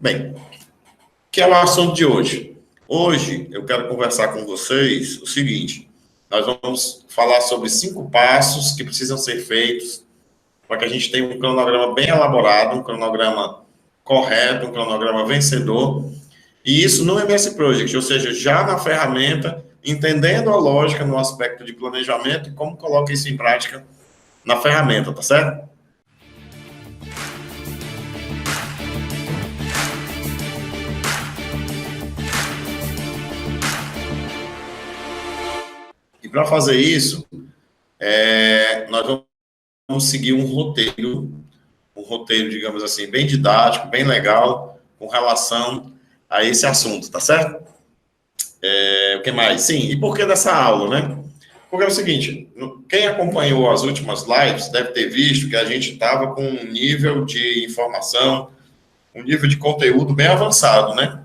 Bem, que é o assunto de hoje. Hoje eu quero conversar com vocês o seguinte: nós vamos falar sobre 5 passos que precisam ser feitos para que a gente tenha um cronograma bem elaborado, um cronograma correto, um cronograma vencedor, e isso no MS Project, ou seja, já na ferramenta, entendendo a lógica no aspecto de planejamento e como coloca isso em prática na ferramenta, tá certo? E para fazer isso, nós vamos seguir um roteiro, digamos assim, bem didático, bem legal, com relação a esse assunto, tá certo? O que mais? Sim, e por que dessa aula, né? Porque é o seguinte, quem acompanhou as últimas lives deve ter visto que a gente estava com um nível de informação, um nível de conteúdo bem avançado, né?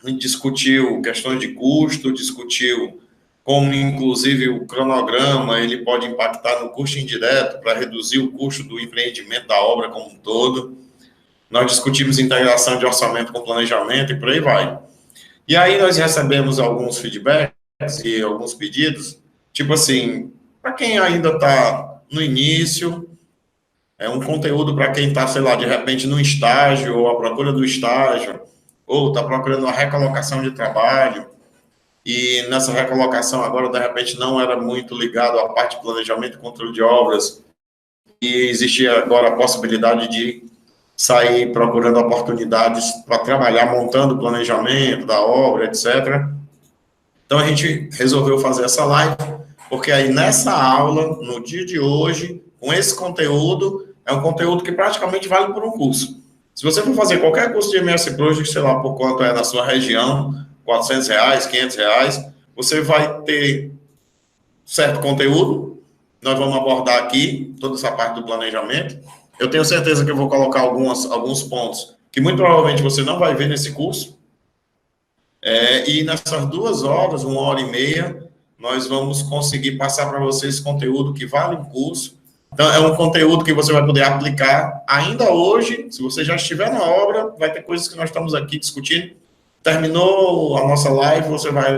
A gente discutiu questões de custo, discutiu como, inclusive, o cronograma ele pode impactar no custo indireto para reduzir o custo do empreendimento da obra como um todo. Nós discutimos integração de orçamento com planejamento e por aí vai. E aí nós recebemos alguns feedbacks e alguns pedidos, tipo assim, para quem ainda está no início, é um conteúdo para quem está, sei lá, de repente no estágio, ou à procura do estágio, ou está procurando uma recolocação de trabalho, e nessa recolocação agora, de repente, não era muito ligado à parte de planejamento e controle de obras, e existia agora a possibilidade de sair procurando oportunidades para trabalhar, montando o planejamento da obra, etc. Então, a gente resolveu fazer essa live, porque aí nessa aula, no dia de hoje, com esse conteúdo, é um conteúdo que praticamente vale por um curso. Se você for fazer qualquer curso de MS Project, sei lá por quanto é na sua região, R$400, R$500, você vai ter certo conteúdo. Nós vamos abordar aqui toda essa parte do planejamento. Eu tenho certeza que eu vou colocar alguns pontos que muito provavelmente você não vai ver nesse curso. E nessas 2 horas, 1h30, nós vamos conseguir passar para vocês conteúdo que vale um curso. Então, é um conteúdo que você vai poder aplicar ainda hoje. Se você já estiver na obra, vai ter coisas que nós estamos aqui discutindo. Terminou a nossa live, você vai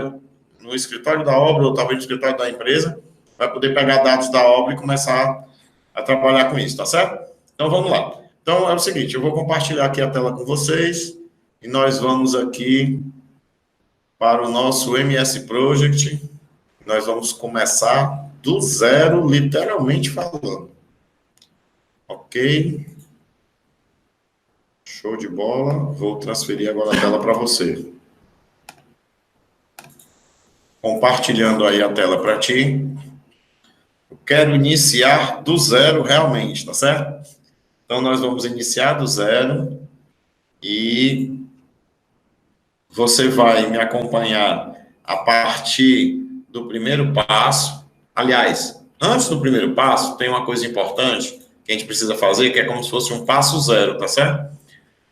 no escritório da obra, ou talvez no escritório da empresa, vai poder pegar dados da obra e começar a trabalhar com isso, tá certo? Então, vamos lá. Então, é o seguinte, eu vou compartilhar aqui a tela com vocês, e nós vamos aqui para o nosso MS Project. Nós vamos começar do zero, literalmente falando. Ok? Show de bola. Vou transferir agora a tela para você. Compartilhando aí a tela para ti. Eu quero iniciar do zero realmente, tá certo? Então, nós vamos iniciar do zero e você vai me acompanhar a partir do primeiro passo. Aliás, antes do primeiro passo, tem uma coisa importante que a gente precisa fazer, que é como se fosse um passo zero, tá certo?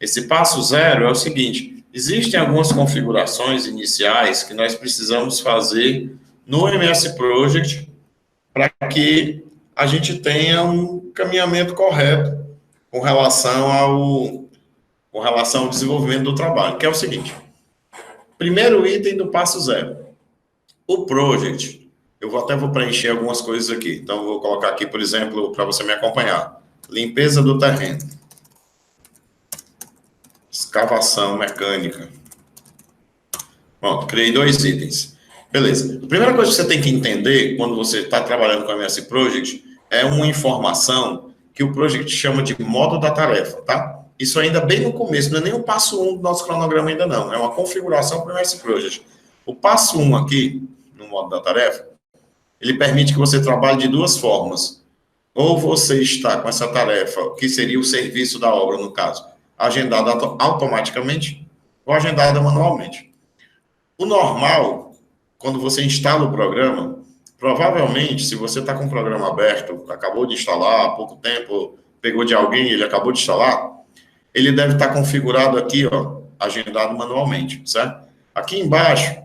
Esse passo zero é o seguinte: existem algumas configurações iniciais que nós precisamos fazer no MS Project para que a gente tenha um caminhamento correto com relação ao desenvolvimento do trabalho, que é o seguinte. Primeiro item do passo zero. O Project, vou preencher algumas coisas aqui. Então, vou colocar aqui, por exemplo, para você me acompanhar. Limpeza do terreno. Escavação mecânica. Pronto, criei 2 itens. Beleza. A primeira coisa que você tem que entender quando você está trabalhando com a MS Project é uma informação que o Project chama de modo da tarefa, tá? Isso ainda bem no começo, não é nem o passo 1 do nosso cronograma ainda não, é uma configuração para o MS Project. O passo 1 aqui, no modo da tarefa, ele permite que você trabalhe de 2 formas. Ou você está com essa tarefa, que seria o serviço da obra, no caso, agendada automaticamente ou agendada manualmente. O normal, quando você instala o programa, provavelmente, se você está com o programa aberto, acabou de instalar há pouco tempo, pegou de alguém, ele acabou de instalar, ele deve estar configurado aqui, ó, agendado manualmente, certo? Aqui embaixo,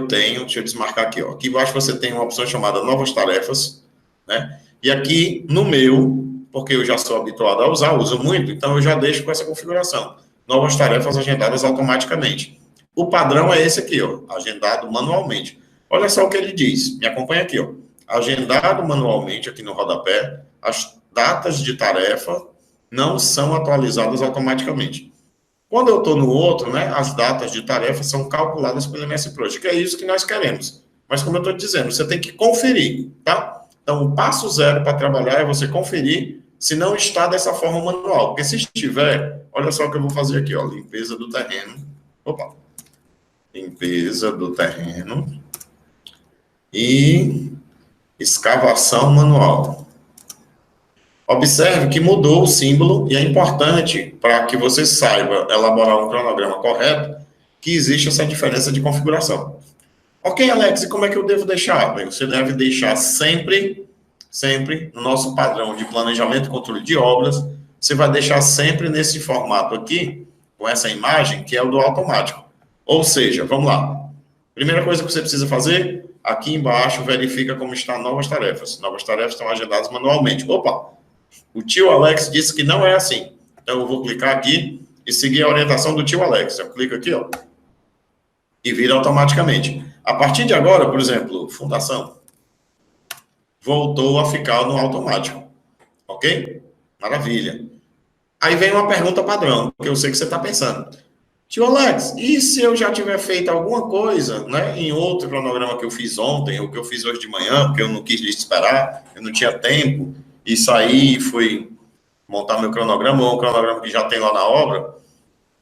deixa eu desmarcar aqui, ó. Aqui embaixo você tem uma opção chamada Novas Tarefas, né? E aqui no meu, porque eu já sou habituado a usar, uso muito, então eu já deixo com essa configuração. novas tarefas agendadas automaticamente. O padrão é esse aqui, ó, agendado manualmente. Olha só o que ele diz, me acompanha aqui, ó. Agendado manualmente, aqui no rodapé, as datas de tarefa não são atualizadas automaticamente. Quando eu estou no outro, né, as datas de tarefa são calculadas pelo MS Project, que é isso que nós queremos. Mas como eu estou dizendo, você tem que conferir, tá? Então, o passo zero para trabalhar é você conferir se não está dessa forma manual. Porque se estiver, olha só o que eu vou fazer aqui, ó, limpeza do terreno. Opa! Limpeza do terreno e escavação manual. Observe que mudou o símbolo e é importante para que você saiba elaborar um cronograma correto que existe essa diferença de configuração. Ok, Alex, e como é que eu devo deixar? Bem, você deve deixar sempre no nosso padrão de planejamento e controle de obras, você vai deixar sempre nesse formato aqui, com essa imagem, que é o do automático. Ou seja, vamos lá. Primeira coisa que você precisa fazer, aqui embaixo, verifica como estão novas tarefas. Novas tarefas estão agendadas manualmente. Opa! O tio Alex disse que não é assim. Então, eu vou clicar aqui e seguir a orientação do tio Alex. Eu clico aqui, ó, e vira automaticamente. A partir de agora, por exemplo, fundação, voltou a ficar no automático. Ok? Maravilha. Aí vem uma pergunta padrão, que eu sei que você está pensando. Tio Alex, e se eu já tiver feito alguma coisa, né, em outro cronograma que eu fiz ontem, ou que eu fiz hoje de manhã, porque eu não quis esperar, eu não tinha tempo, e saí e fui montar meu cronograma, ou um cronograma que já tem lá na obra,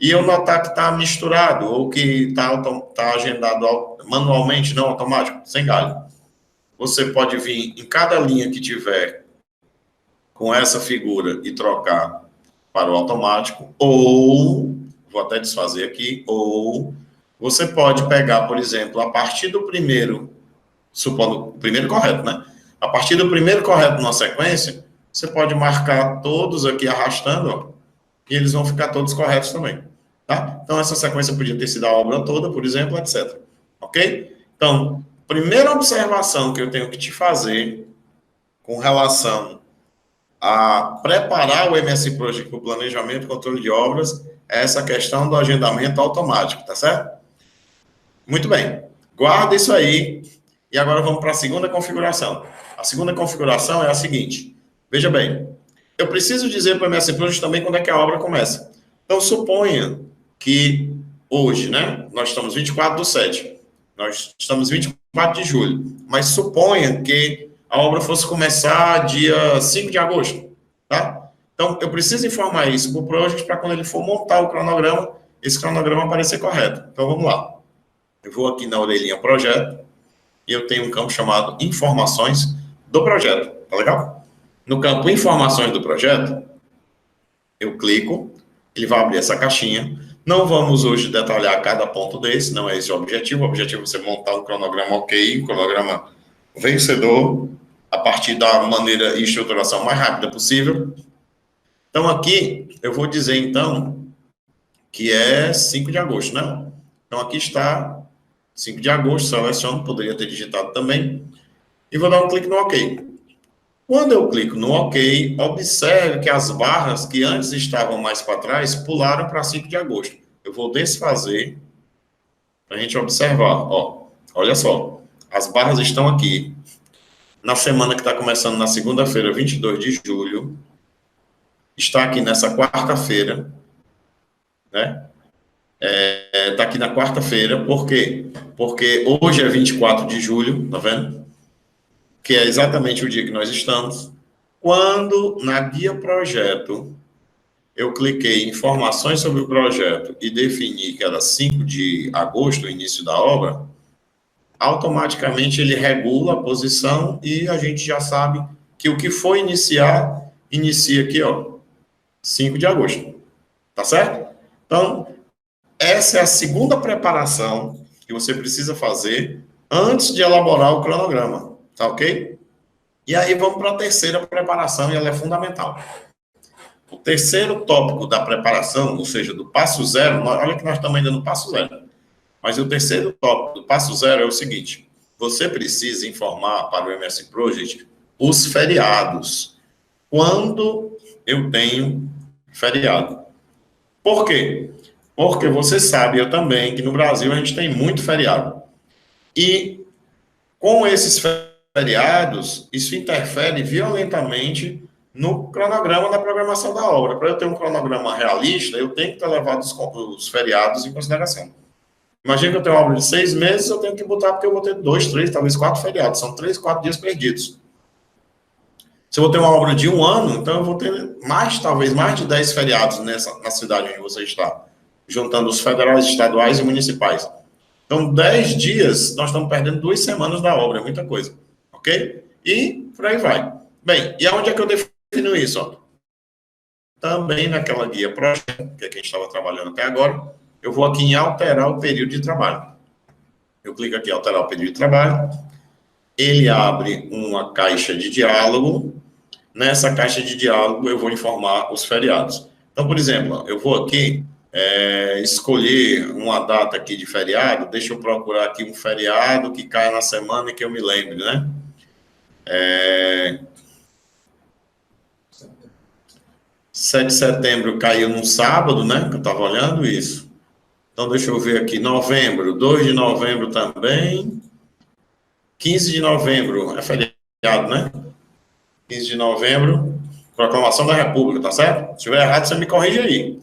e eu notar que está misturado, ou que está agendado manualmente, não automático, sem galho. Você pode vir em cada linha que tiver com essa figura e trocar para o automático, ou, vou até desfazer aqui, ou você pode pegar, por exemplo, a partir do primeiro, supondo o primeiro correto, né? A partir do primeiro correto numa sequência, você pode marcar todos aqui arrastando, ó, e eles vão ficar todos corretos também, tá? Então, essa sequência podia ter sido a obra toda, por exemplo, etc. Ok? Então, primeira observação que eu tenho que te fazer com relação a preparar o MS Project para o planejamento e controle de obras é essa questão do agendamento automático, tá certo? Muito bem. Guarda isso aí e agora vamos para a segunda configuração. A segunda configuração é a seguinte. Veja bem, eu preciso dizer para o MS Project também quando é que a obra começa. Então, suponha que hoje, né, nós estamos 24/7, nós estamos 24 de julho, mas suponha que a obra fosse começar dia 5 de agosto, tá? Então, eu preciso informar isso para o Project para quando ele for montar o cronograma, esse cronograma aparecer correto. Então, vamos lá. Eu vou aqui na orelhinha projeto e eu tenho um campo chamado informações do projeto, tá legal? No campo informações do projeto, eu clico, ele vai abrir essa caixinha. Não vamos hoje detalhar cada ponto desse, não é esse o objetivo. O objetivo é você montar um cronograma ok, um cronograma vencedor, a partir da maneira e estruturação mais rápida possível. Então, aqui, eu vou dizer, então, que é 5 de agosto, né? Então, aqui está 5 de agosto, seleciono, poderia ter digitado também, e vou dar um clique no OK. Quando eu clico no OK, observe que as barras que antes estavam mais para trás pularam para 5 de agosto. Eu vou desfazer para a gente observar. Ó, olha só, as barras estão aqui. Na semana que está começando na segunda-feira, 22 de julho, está aqui nessa quarta-feira, né? Está aqui na quarta-feira, por quê? Porque hoje é 24 de julho, tá vendo? Que é exatamente o dia que nós estamos. Quando, na guia projeto, eu cliquei em informações sobre o projeto e defini que era 5 de agosto, o início da obra, automaticamente ele regula a posição e a gente já sabe que o que for iniciar, inicia aqui, ó, 5 de agosto. Tá certo? Então, essa é a segunda preparação que você precisa fazer antes de elaborar o cronograma. Tá ok? E aí vamos para a terceira preparação, e ela é fundamental. O terceiro tópico da preparação, ou seja, do passo zero, olha que nós estamos ainda no passo zero, mas o terceiro tópico do passo zero é o seguinte: você precisa informar para o MS Project os feriados. Quando eu tenho feriado? Por quê? Porque você sabe, eu também, que no Brasil a gente tem muito feriado. E com esses feriados, isso interfere violentamente no cronograma da programação da obra. Para eu ter um cronograma realista, eu tenho que ter levado os feriados em consideração. Imagina que eu tenho uma obra de 6 meses, eu tenho que botar, porque eu vou ter 2, 3, talvez 4 feriados. São 3, 4 dias perdidos. Se eu vou ter uma obra de 1 ano, então eu vou ter talvez mais de 10 feriados na cidade onde você está, juntando os federais, estaduais e municipais. Então, 10 dias, nós estamos perdendo 2 semanas da obra, é muita coisa, ok? E por aí vai. Bem, e aonde é que eu defino isso? Ó? Também naquela guia projeto, que é que a gente estava trabalhando até agora, eu vou aqui em alterar o período de trabalho. Eu clico aqui em alterar o período de trabalho, ele abre uma caixa de diálogo. Nessa caixa de diálogo eu vou informar os feriados. Então, por exemplo, eu vou aqui escolher uma data aqui de feriado, deixa eu procurar aqui um feriado que caia na semana que eu me lembre, né? 7 de setembro caiu num sábado, né? Que eu estava olhando isso. Então, deixa eu ver aqui, novembro, 2 de novembro também. 15 de novembro, é feriado, né? 15 de novembro, proclamação da República, tá certo? Se estiver errado, você me corrige aí.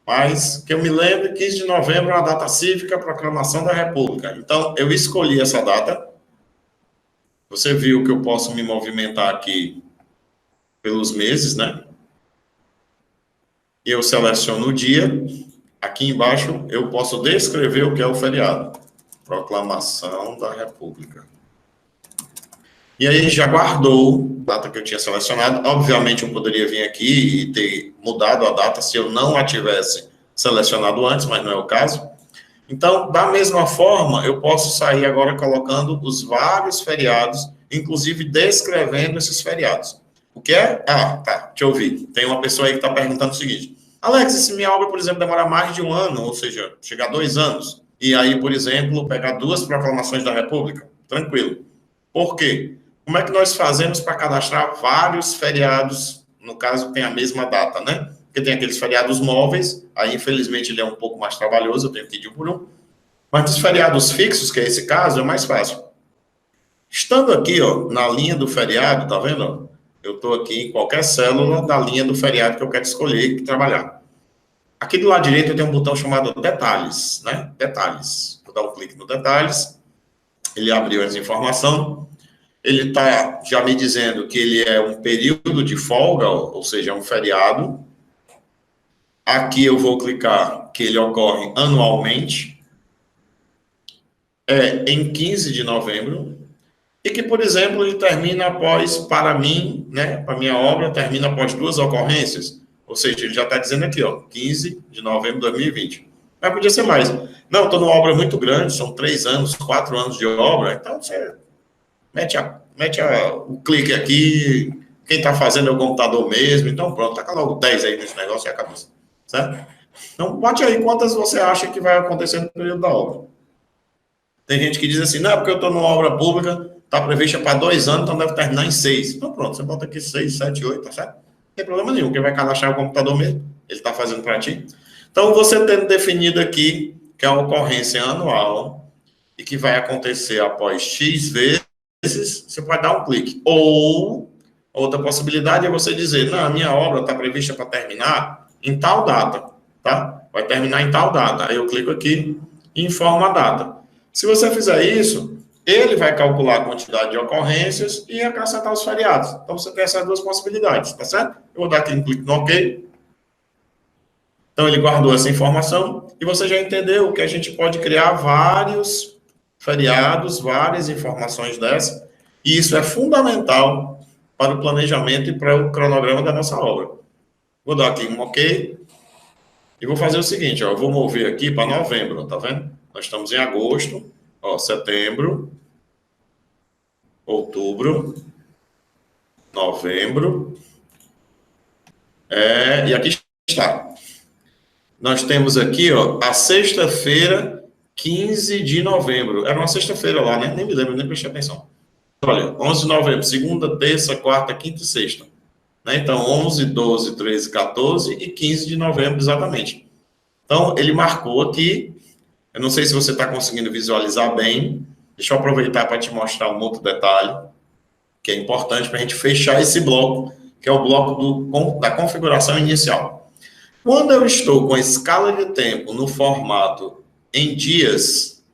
Mas, que eu me lembro, 15 de novembro é a data cívica, proclamação da República. Então, eu escolhi essa data. Você viu que eu posso me movimentar aqui pelos meses, né? Eu seleciono o dia. Aqui embaixo, eu posso descrever o que é o feriado. Proclamação da República. E aí, já guardou a data que eu tinha selecionado. Obviamente, eu poderia vir aqui e ter mudado a data se eu não a tivesse selecionado antes, mas não é o caso. Então, da mesma forma, eu posso sair agora colocando os vários feriados, inclusive descrevendo esses feriados. O que é? Ah, tá, deixa eu ouvir. Tem uma pessoa aí que está perguntando o seguinte: Alex, se minha obra, por exemplo, demorar mais de 1 ano, ou seja, chegar a 2 anos, e aí, por exemplo, pegar 2 proclamações da República, tranquilo. Por quê? Como é que nós fazemos para cadastrar vários feriados, no caso, que tem a mesma data, né? Porque tem aqueles feriados móveis, aí, infelizmente, ele é um pouco mais trabalhoso, eu tenho que ir de um por um. Mas os feriados fixos, que é esse caso, é mais fácil. Estando aqui, ó, na linha do feriado, tá vendo? Eu estou aqui em qualquer célula da linha do feriado que eu quero escolher e trabalhar. Aqui do lado direito eu tenho um botão chamado Detalhes, né? Detalhes. Vou dar um clique no Detalhes. Ele abriu essa informação. Ele está já me dizendo que ele é um período de folga, ou seja, é um feriado. Aqui eu vou clicar que ele ocorre anualmente. Em 15 de novembro. E que, por exemplo, ele termina após, para mim, né, para minha obra, termina após 2 ocorrências. Ou seja, ele já está dizendo aqui, ó, 15 de novembro de 2020. Mas podia ser mais. Não, estou numa obra muito grande, são 3 anos, 4 anos de obra, então você mete o clique aqui, quem está fazendo é o computador mesmo, então pronto, taca logo 10 aí nesse negócio e acabou, certo? Então, bote aí quantas você acha que vai acontecer no período da obra. Tem gente que diz assim, não, porque eu estou numa obra pública, está prevista para 2 anos, então deve terminar em 6. Então pronto, você bota aqui 6, 7, 8, tá certo? Não tem problema nenhum, quem vai cadastrar é o computador mesmo, ele está fazendo para ti. Então, você tendo definido aqui que é uma ocorrência anual e que vai acontecer após X vezes, você pode dar um clique. Ou, outra possibilidade é você dizer, não, a minha obra está prevista para terminar em tal data, tá? Vai terminar em tal data. Aí eu clico aqui e informo a data. Se você fizer isso, ele vai calcular a quantidade de ocorrências e acrescentar os feriados. Então, você tem essas 2 possibilidades, tá certo? Eu vou dar aqui um clique no OK. Então, ele guardou essa informação e você já entendeu que a gente pode criar vários feriados, várias informações dessas, e isso é fundamental para o planejamento e para o cronograma da nossa obra. Vou dar aqui um OK e vou fazer o seguinte, ó, eu vou mover aqui para novembro, tá vendo? Nós estamos em agosto, ó, setembro, outubro, novembro, e aqui está. Nós temos aqui, ó, a sexta-feira, 15 de novembro. Era uma sexta-feira lá, né? Nem me lembro, nem prestei atenção. Olha, 11 de novembro, segunda, terça, quarta, quinta e sexta. Né? Então, 11, 12, 13, 14 e 15 de novembro, exatamente. Então, ele marcou aqui. Eu não sei se você está conseguindo visualizar bem. Deixa eu aproveitar para te mostrar um outro detalhe, que é importante para a gente fechar esse bloco, que é o bloco da configuração inicial. Quando eu estou com a escala de tempo no formato em dias,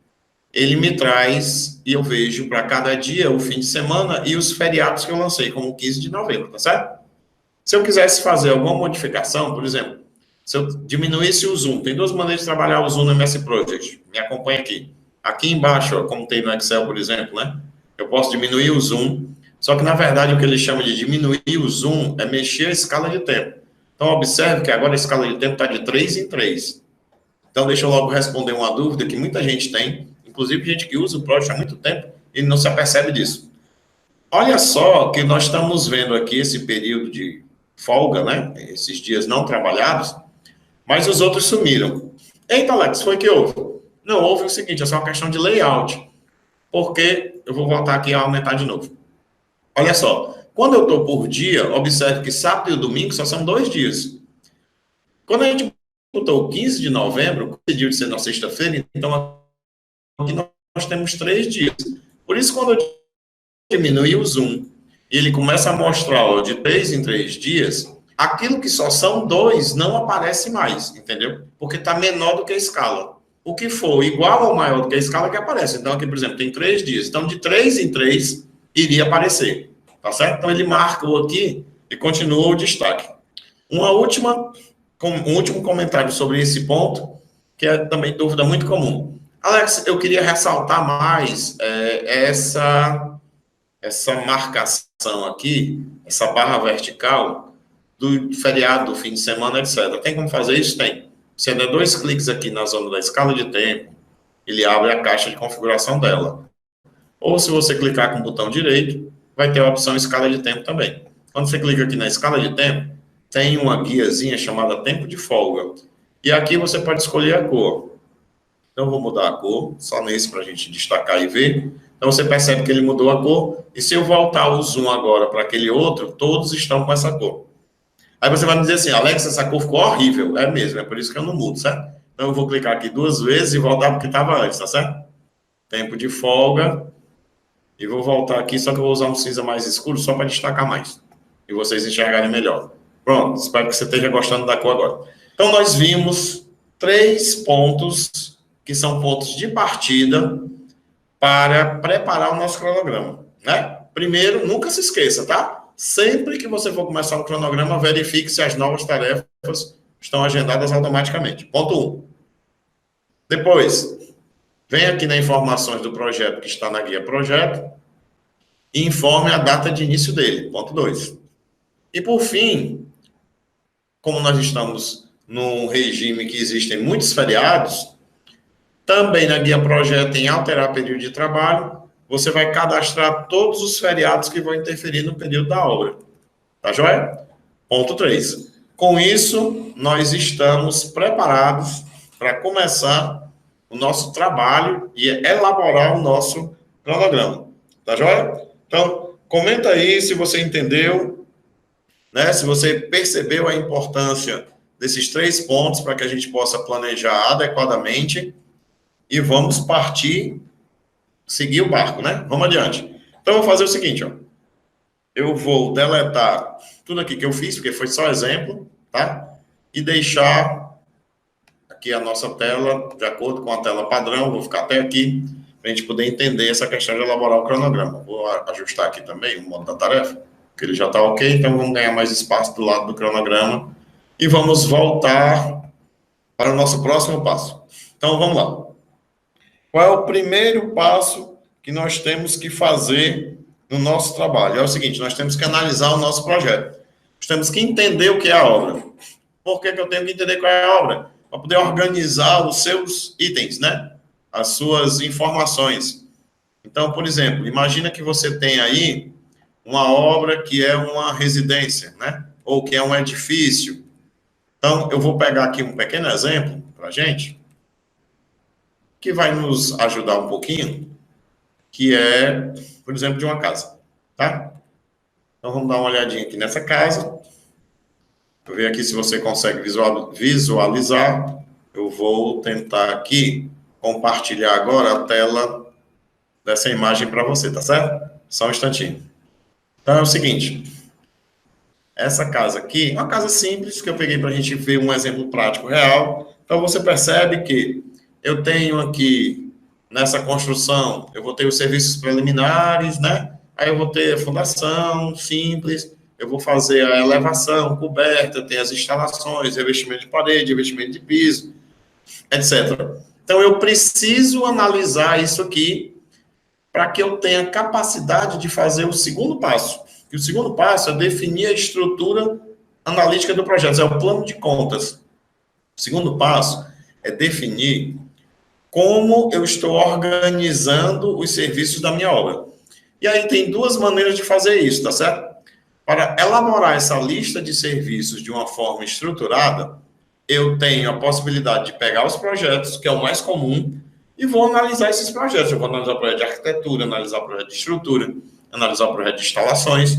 ele me traz, e eu vejo para cada dia o fim de semana e os feriados que eu lancei, como o 15 de novembro, tá certo? Se eu quisesse fazer alguma modificação, por exemplo, se eu diminuísse o zoom, tem duas maneiras de trabalhar o zoom no MS Project, me acompanha aqui. Aqui embaixo, ó, como tem no Excel, por exemplo, né? Eu posso diminuir o zoom, só que na verdade o que ele chama de diminuir o zoom é mexer a escala de tempo. Então observe que agora a escala de tempo está de 3 em 3. Então deixa eu logo responder uma dúvida que muita gente tem, inclusive gente que usa o Project há muito tempo e não se apercebe disso. Olha só que nós estamos vendo aqui esse período de folga, né? Esses dias não trabalhados, mas os outros sumiram. Eita, Alex, foi que houve? Não, houve o seguinte, é só uma questão de layout. Porque, eu vou voltar aqui a aumentar de novo. Olha só, quando eu estou por dia, observe que sábado e domingo só são 2 dias. Quando a gente botou o 15 de novembro, coincidiu de ser na sexta-feira, então aqui nós temos 3 dias. Por isso, quando eu diminuir o zoom e ele começa a mostrar, ó, de 3 em 3 dias, aquilo que só são 2 não aparece mais, entendeu? Porque está menor do que a escala. O que for igual ou maior do que a escala que aparece. Então, aqui, por exemplo, tem 3 dias. Então, de 3 em 3 iria aparecer, tá certo? Então, ele marcou aqui e continua o destaque. Um último comentário sobre esse ponto, que é também dúvida muito comum. Alex, eu queria ressaltar mais essa marcação aqui, essa barra vertical do feriado, do fim de semana, etc. Tem como fazer isso? Tem. Você der 2 cliques aqui na zona da escala de tempo, ele abre a caixa de configuração dela. Ou se você clicar com o botão direito, vai ter a opção escala de tempo também. Quando você clica aqui na escala de tempo, tem uma guiazinha chamada tempo de folga. E aqui você pode escolher a cor. Então, eu vou mudar a cor, só nesse para a gente destacar e ver. Então, você percebe que ele mudou a cor. E se eu voltar o zoom agora para aquele outro, todos estão com essa cor. Aí você vai me dizer assim, Alex, essa cor ficou horrível. É mesmo, é por isso que eu não mudo, certo? Então, eu vou clicar aqui 2 vezes e voltar para o que estava antes, tá certo? Tempo de folga. E vou voltar aqui, só que eu vou usar um cinza mais escuro, só para destacar mais. E vocês enxergarem melhor. Pronto, espero que você esteja gostando da cor agora. Então, nós vimos 3 pontos, que são pontos de partida, para preparar o nosso cronograma, né? Primeiro, nunca se esqueça, tá? Sempre que você for começar o cronograma, verifique se as novas tarefas estão agendadas automaticamente. Ponto 1. Depois, vem aqui nas informações do projeto que está na guia projeto e informe a data de início dele. Ponto 2. E por fim, como nós estamos num regime que existem muitos feriados, também na guia projeto em alterar período de trabalho, você vai cadastrar todos os feriados que vão interferir no período da obra. Tá joia? Ponto 3. Com isso, nós estamos preparados para começar o nosso trabalho e elaborar o nosso cronograma. Tá joia? Então, comenta aí se você entendeu, né? Se você percebeu a importância desses 3 pontos para que a gente possa planejar adequadamente e vamos partir, seguir o barco, né? Vamos adiante. Então, eu vou fazer o seguinte, ó. Eu vou deletar tudo aqui que eu fiz, porque foi só exemplo, tá? E deixar aqui a nossa tela de acordo com a tela padrão, vou ficar até aqui, para a gente poder entender essa questão de elaborar o cronograma. Vou ajustar aqui também o modo da tarefa, porque ele já está ok, então vamos ganhar mais espaço do lado do cronograma e vamos voltar para o nosso próximo passo. Então, vamos lá. Qual é o primeiro passo que nós temos que fazer no nosso trabalho? É o seguinte, nós temos que analisar o nosso projeto. Nós temos que entender o que é a obra. Por que eu tenho que entender qual é a obra? Para poder organizar os seus itens, né? As suas informações. Então, por exemplo, imagina que você tem aí uma obra que é uma residência, né? Ou que é um edifício. Então, eu vou pegar aqui um pequeno exemplo para a gente, que vai nos ajudar um pouquinho, que é, por exemplo, de uma casa, tá? Então, vamos dar uma olhadinha aqui nessa casa. Vou ver aqui se você consegue visualizar. Eu vou tentar aqui compartilhar agora a tela dessa imagem para você, tá certo? Só um instantinho. Então é o seguinte, essa casa aqui é uma casa simples que eu peguei para a gente ver um exemplo prático real. Então você percebe que eu tenho aqui nessa construção, eu vou ter os serviços preliminares, né? Aí eu vou ter a fundação simples, eu vou fazer a elevação, coberta, eu tenho as instalações, revestimento de parede, revestimento de piso, etc. Então eu preciso analisar isso aqui para que eu tenha capacidade de fazer o segundo passo. E o segundo passo é definir a estrutura analítica do projeto, é o plano de contas. O segundo passo é definir como eu estou organizando os serviços da minha obra. E aí tem duas maneiras de fazer isso, tá certo? Para elaborar essa lista de serviços de uma forma estruturada, eu tenho a possibilidade de pegar os projetos, que é o mais comum, e vou analisar esses projetos. Eu vou analisar o projeto de arquitetura, analisar o projeto de estrutura, analisar o projeto de instalações,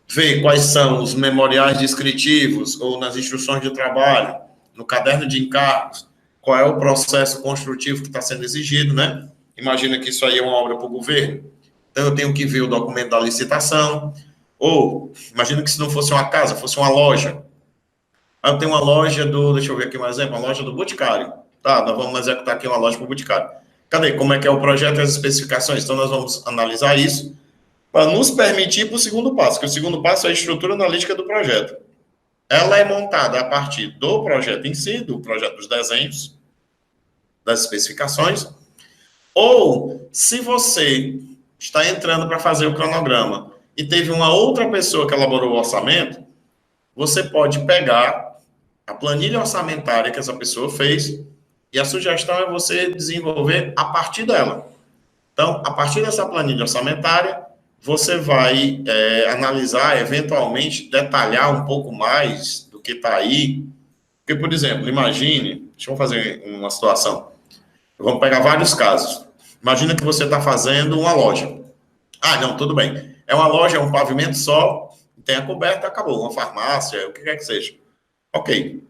ver quais são os memoriais descritivos ou nas instruções de trabalho, no caderno de encargos, qual é o processo construtivo que está sendo exigido, né? Imagina que isso aí é uma obra para o governo. Então, eu tenho que ver o documento da licitação. Ou, imagina que se não fosse uma casa, fosse uma loja. Aí eu tenho uma loja do, deixa eu ver aqui um exemplo, uma loja do Boticário. Tá, nós vamos executar aqui uma loja para o Boticário. Cadê? Como é que é o projeto e as especificações? Então, nós vamos analisar isso para nos permitir para o segundo passo, que o segundo passo é a estrutura analítica do projeto. Ela é montada a partir do projeto em si, do projeto dos desenhos, das especificações, ou se você está entrando para fazer o cronograma e teve uma outra pessoa que elaborou o orçamento, você pode pegar a planilha orçamentária que essa pessoa fez e a sugestão é você desenvolver a partir dela. Então, a partir dessa planilha orçamentária, você vai analisar, eventualmente, detalhar um pouco mais do que está aí. Porque, por exemplo, imagine, deixa eu fazer uma situação. Vamos pegar vários casos. Imagina que você está fazendo uma loja. Ah, não, tudo bem. É uma loja, é um pavimento só, tem a coberta, acabou. Uma farmácia, o que quer que seja. Ok.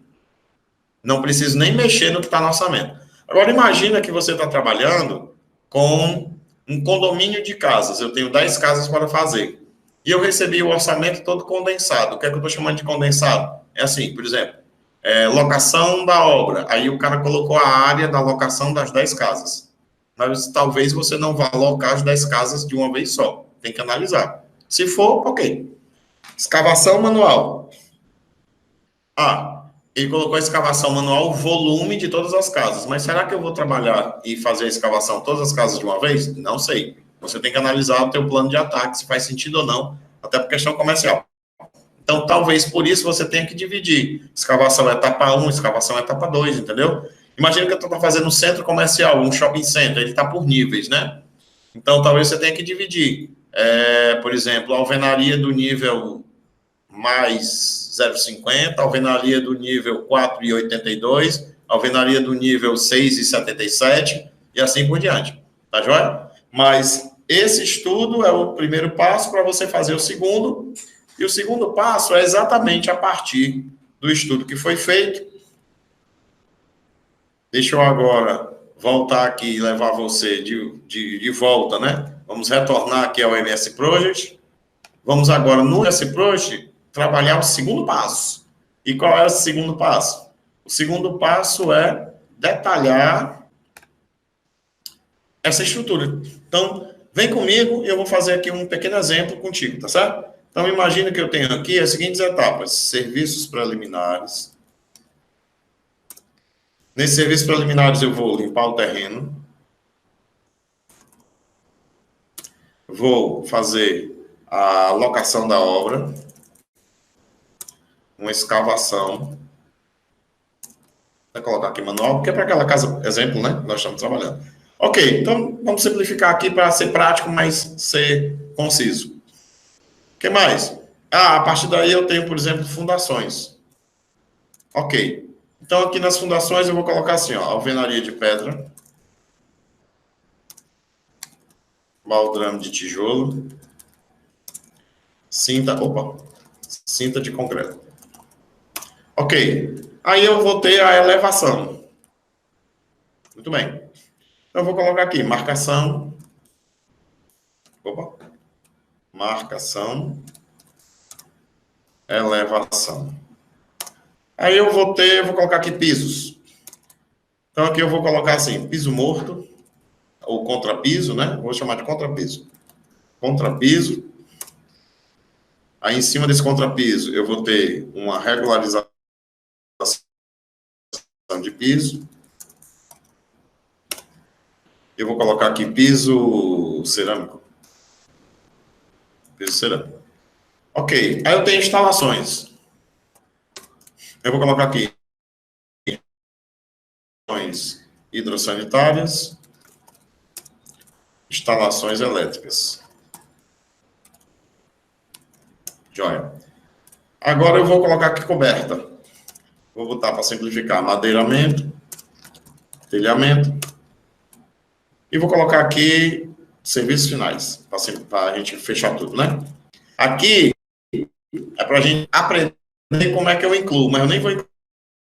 Não preciso nem mexer no que está no orçamento. Agora, imagina que você está trabalhando com um condomínio de casas. Eu tenho 10 casas para fazer. E eu recebi o orçamento todo condensado. O que é que eu estou chamando de condensado? É assim, por exemplo, locação da obra. Aí o cara colocou a área da locação das 10 casas. Mas talvez você não vá alocar as 10 casas de uma vez só. Tem que analisar. Se for, ok. Escavação manual. Ele colocou a escavação manual, o volume de todas as casas. Mas será que eu vou trabalhar e fazer a escavação todas as casas de uma vez? Não sei. Você tem que analisar o teu plano de ataque, se faz sentido ou não, até por questão comercial. Então, talvez por isso você tenha que dividir. Escavação etapa 1, escavação etapa 2, entendeu? Imagina que eu estou fazendo um centro comercial, um shopping center, ele está por níveis, né? Então, talvez você tenha que dividir. Por exemplo, a alvenaria do nível mais 0,50, alvenaria do nível 4,82, alvenaria do nível 6,77 e assim por diante. Tá joia? Mas esse estudo é o primeiro passo para você fazer o segundo. E o segundo passo é exatamente a partir do estudo que foi feito. Deixa eu agora voltar aqui e levar você de volta, né? Vamos retornar aqui ao MS Project. Vamos agora, no MS Project, trabalhar o segundo passo. E qual é o segundo passo? O segundo passo é detalhar essa estrutura. Então, vem comigo e eu vou fazer aqui um pequeno exemplo contigo, tá certo? Então, imagina que eu tenho aqui as seguintes etapas. Serviços preliminares. Nesses serviços preliminares, eu vou limpar o terreno. Vou fazer a locação da obra. Uma escavação. Vou colocar aqui manual, porque é para aquela casa, exemplo, né? Nós estamos trabalhando. Ok, então vamos simplificar aqui para ser prático, mas ser conciso. O que mais? A partir daí eu tenho, por exemplo, fundações. Ok. Então, aqui nas fundações eu vou colocar assim, ó, alvenaria de pedra, baldrame de tijolo, cinta de concreto. Ok. Aí eu vou ter a elevação. Muito bem. Então, eu vou colocar aqui, marcação. Opa. Marcação. Elevação. Aí eu vou colocar aqui pisos. Então, aqui eu vou colocar assim, piso morto, ou contrapiso, né? Vou chamar de contrapiso. Contrapiso. Aí, em cima desse contrapiso, eu vou ter uma regularização de piso. Eu vou colocar aqui piso cerâmico. Piso cerâmico. Ok. Aí eu tenho instalações. Eu vou colocar aqui hidrossanitárias, instalações elétricas. Joia. Agora eu vou colocar aqui coberta. Vou botar para simplificar madeiramento, telhamento. E vou colocar aqui serviços finais, para a gente fechar tudo, né? Aqui é para a gente aprender como é que eu incluo, mas eu nem vou incluir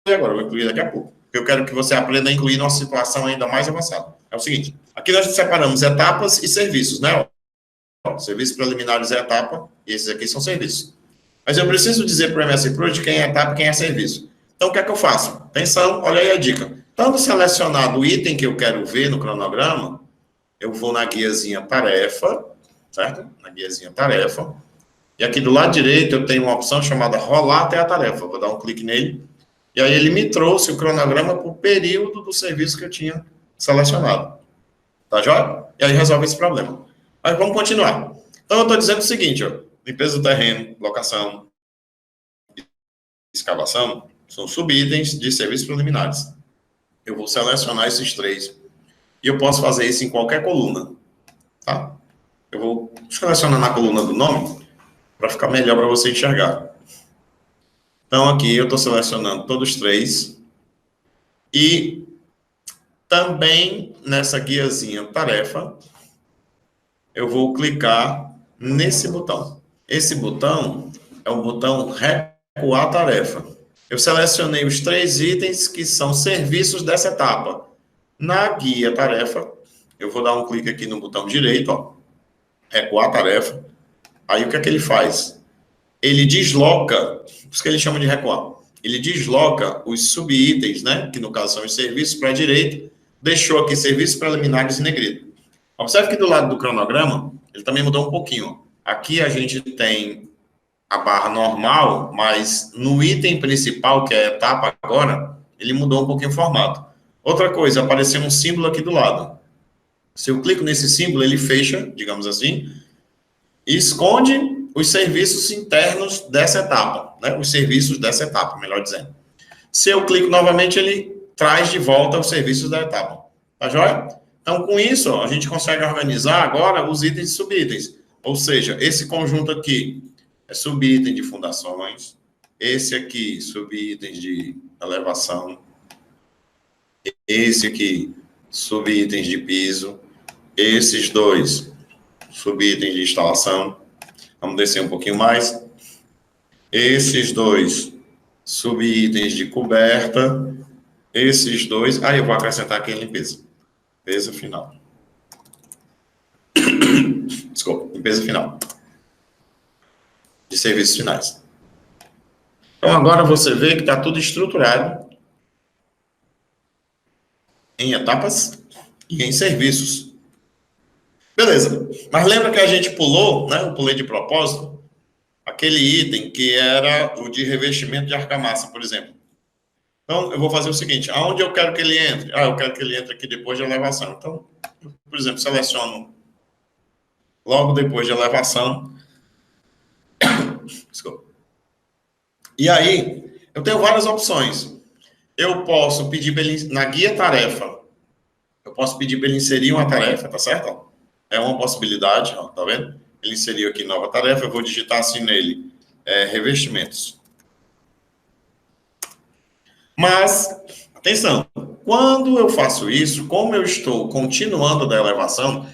agora, eu vou incluir daqui a pouco. Eu quero que você aprenda a incluir numa situação ainda mais avançada. É o seguinte, aqui nós separamos etapas e serviços, né? Serviços preliminares é etapa, e esses aqui são serviços. Mas eu preciso dizer para o MS Project quem é etapa e quem é serviço. Então, o que é que eu faço? Atenção, olha aí a dica. Estando selecionado o item que eu quero ver no cronograma, eu vou na guiazinha tarefa, certo? Na guiazinha tarefa. E aqui do lado direito eu tenho uma opção chamada rolar até a tarefa. Vou dar um clique nele. E aí ele me trouxe o cronograma para o período do serviço que eu tinha selecionado. Tá joia? E aí resolve esse problema. Mas vamos continuar. Então eu estou dizendo o seguinte, ó, limpeza do terreno, locação, escavação, são subitens de serviços preliminares. Eu vou selecionar esses três. E eu posso fazer isso em qualquer coluna. Tá? Eu vou selecionar na coluna do nome para ficar melhor para você enxergar. Então, aqui eu estou selecionando todos os três. E também nessa guiazinha tarefa, eu vou clicar nesse botão. Esse botão é o botão recuar tarefa. Eu selecionei os três itens que são serviços dessa etapa. Na guia tarefa, eu vou dar um clique aqui no botão direito, ó, recuar tarefa. Aí o que é que ele faz? Ele desloca, por isso que ele chama de recuar, ele desloca os subitens, né, que no caso são os serviços, para a direita, deixou aqui serviços preliminares em negrito. Observe que do lado do cronograma, ele também mudou um pouquinho. Aqui a gente tem a barra normal, mas no item principal, que é a etapa agora, ele mudou um pouquinho o formato. Outra coisa, apareceu um símbolo aqui do lado. Se eu clico nesse símbolo, ele fecha, digamos assim, e esconde os serviços internos dessa etapa, né? Os serviços dessa etapa, melhor dizendo. Se eu clico novamente, ele traz de volta os serviços da etapa. Tá joia? Então, com isso, ó, a gente consegue organizar agora os itens e subitens. Ou seja, esse conjunto aqui é subitem de fundações, esse aqui, subitens de elevação, esse aqui, subitens de piso, esses dois, subitens de instalação. Vamos descer um pouquinho mais. Esses dois, subitens de coberta, esses dois, aí eu vou acrescentar aqui em limpeza. Limpeza final. Desculpa, limpeza final. De serviços finais. Então, agora você vê que está tudo estruturado em etapas e em serviços. Beleza. Mas lembra que a gente pulou, né? Eu pulei de propósito, aquele item que era o de revestimento de argamassa, por exemplo. Então, eu vou fazer o seguinte, aonde eu quero que ele entre? Eu quero que ele entre aqui depois de elevação. Então, eu, por exemplo, seleciono logo depois de elevação. Desculpa. E aí, eu tenho várias opções. Eu posso pedir para ele, na guia tarefa, eu posso pedir para ele inserir uma tarefa, tá certo? É uma possibilidade, ó, tá vendo? Ele inseriu aqui nova tarefa, eu vou digitar assim nele, revestimentos. Mas, atenção, quando eu faço isso, como eu estou continuando da elevação,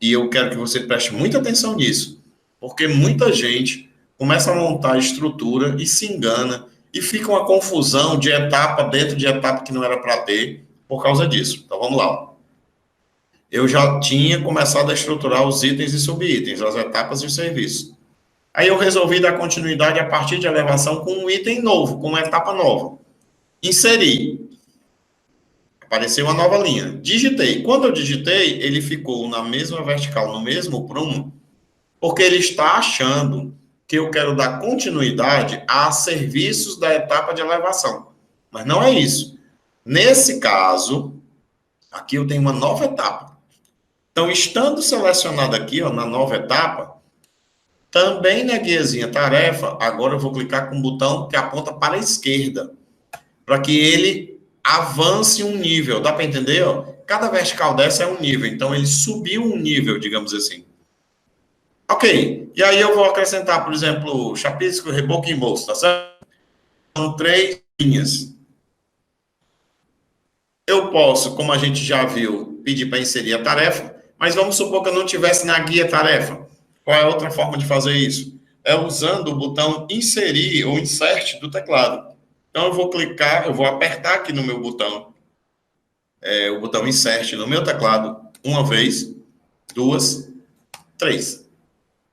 e eu quero que você preste muita atenção nisso, porque muita gente começa a montar a estrutura e se engana, e fica uma confusão de etapa dentro de etapa que não era para ter. por causa disso. Então, vamos lá. Eu já tinha começado a estruturar os itens e subitens, as etapas e os serviços. Aí eu resolvi dar continuidade a partir de elevação com um item novo, com uma etapa nova. Inseri. Apareceu uma nova linha. Digitei. Quando eu digitei, ele ficou na mesma vertical, no mesmo prumo, porque ele está achando que eu quero dar continuidade a serviços da etapa de elevação. Mas não é isso. Nesse caso, aqui eu tenho uma nova etapa. Então, estando selecionado aqui, ó, na nova etapa, também na guiazinha tarefa, agora eu vou clicar com o botão que aponta para a esquerda, para que ele avance um nível. Dá para entender? Ó? Cada vertical dessa é um nível, então ele subiu um nível, digamos assim. Ok, e aí eu vou acrescentar, por exemplo, chapisco, reboco e embolso, tá certo? São 3 linhas. Eu posso, como a gente já viu, pedir para inserir a tarefa, mas vamos supor que eu não tivesse na guia tarefa. Qual é a outra forma de fazer isso? É usando o botão inserir ou insert do teclado. Então eu vou clicar, eu vou apertar aqui no meu botão, o botão insert no meu teclado, uma vez, 2, 3.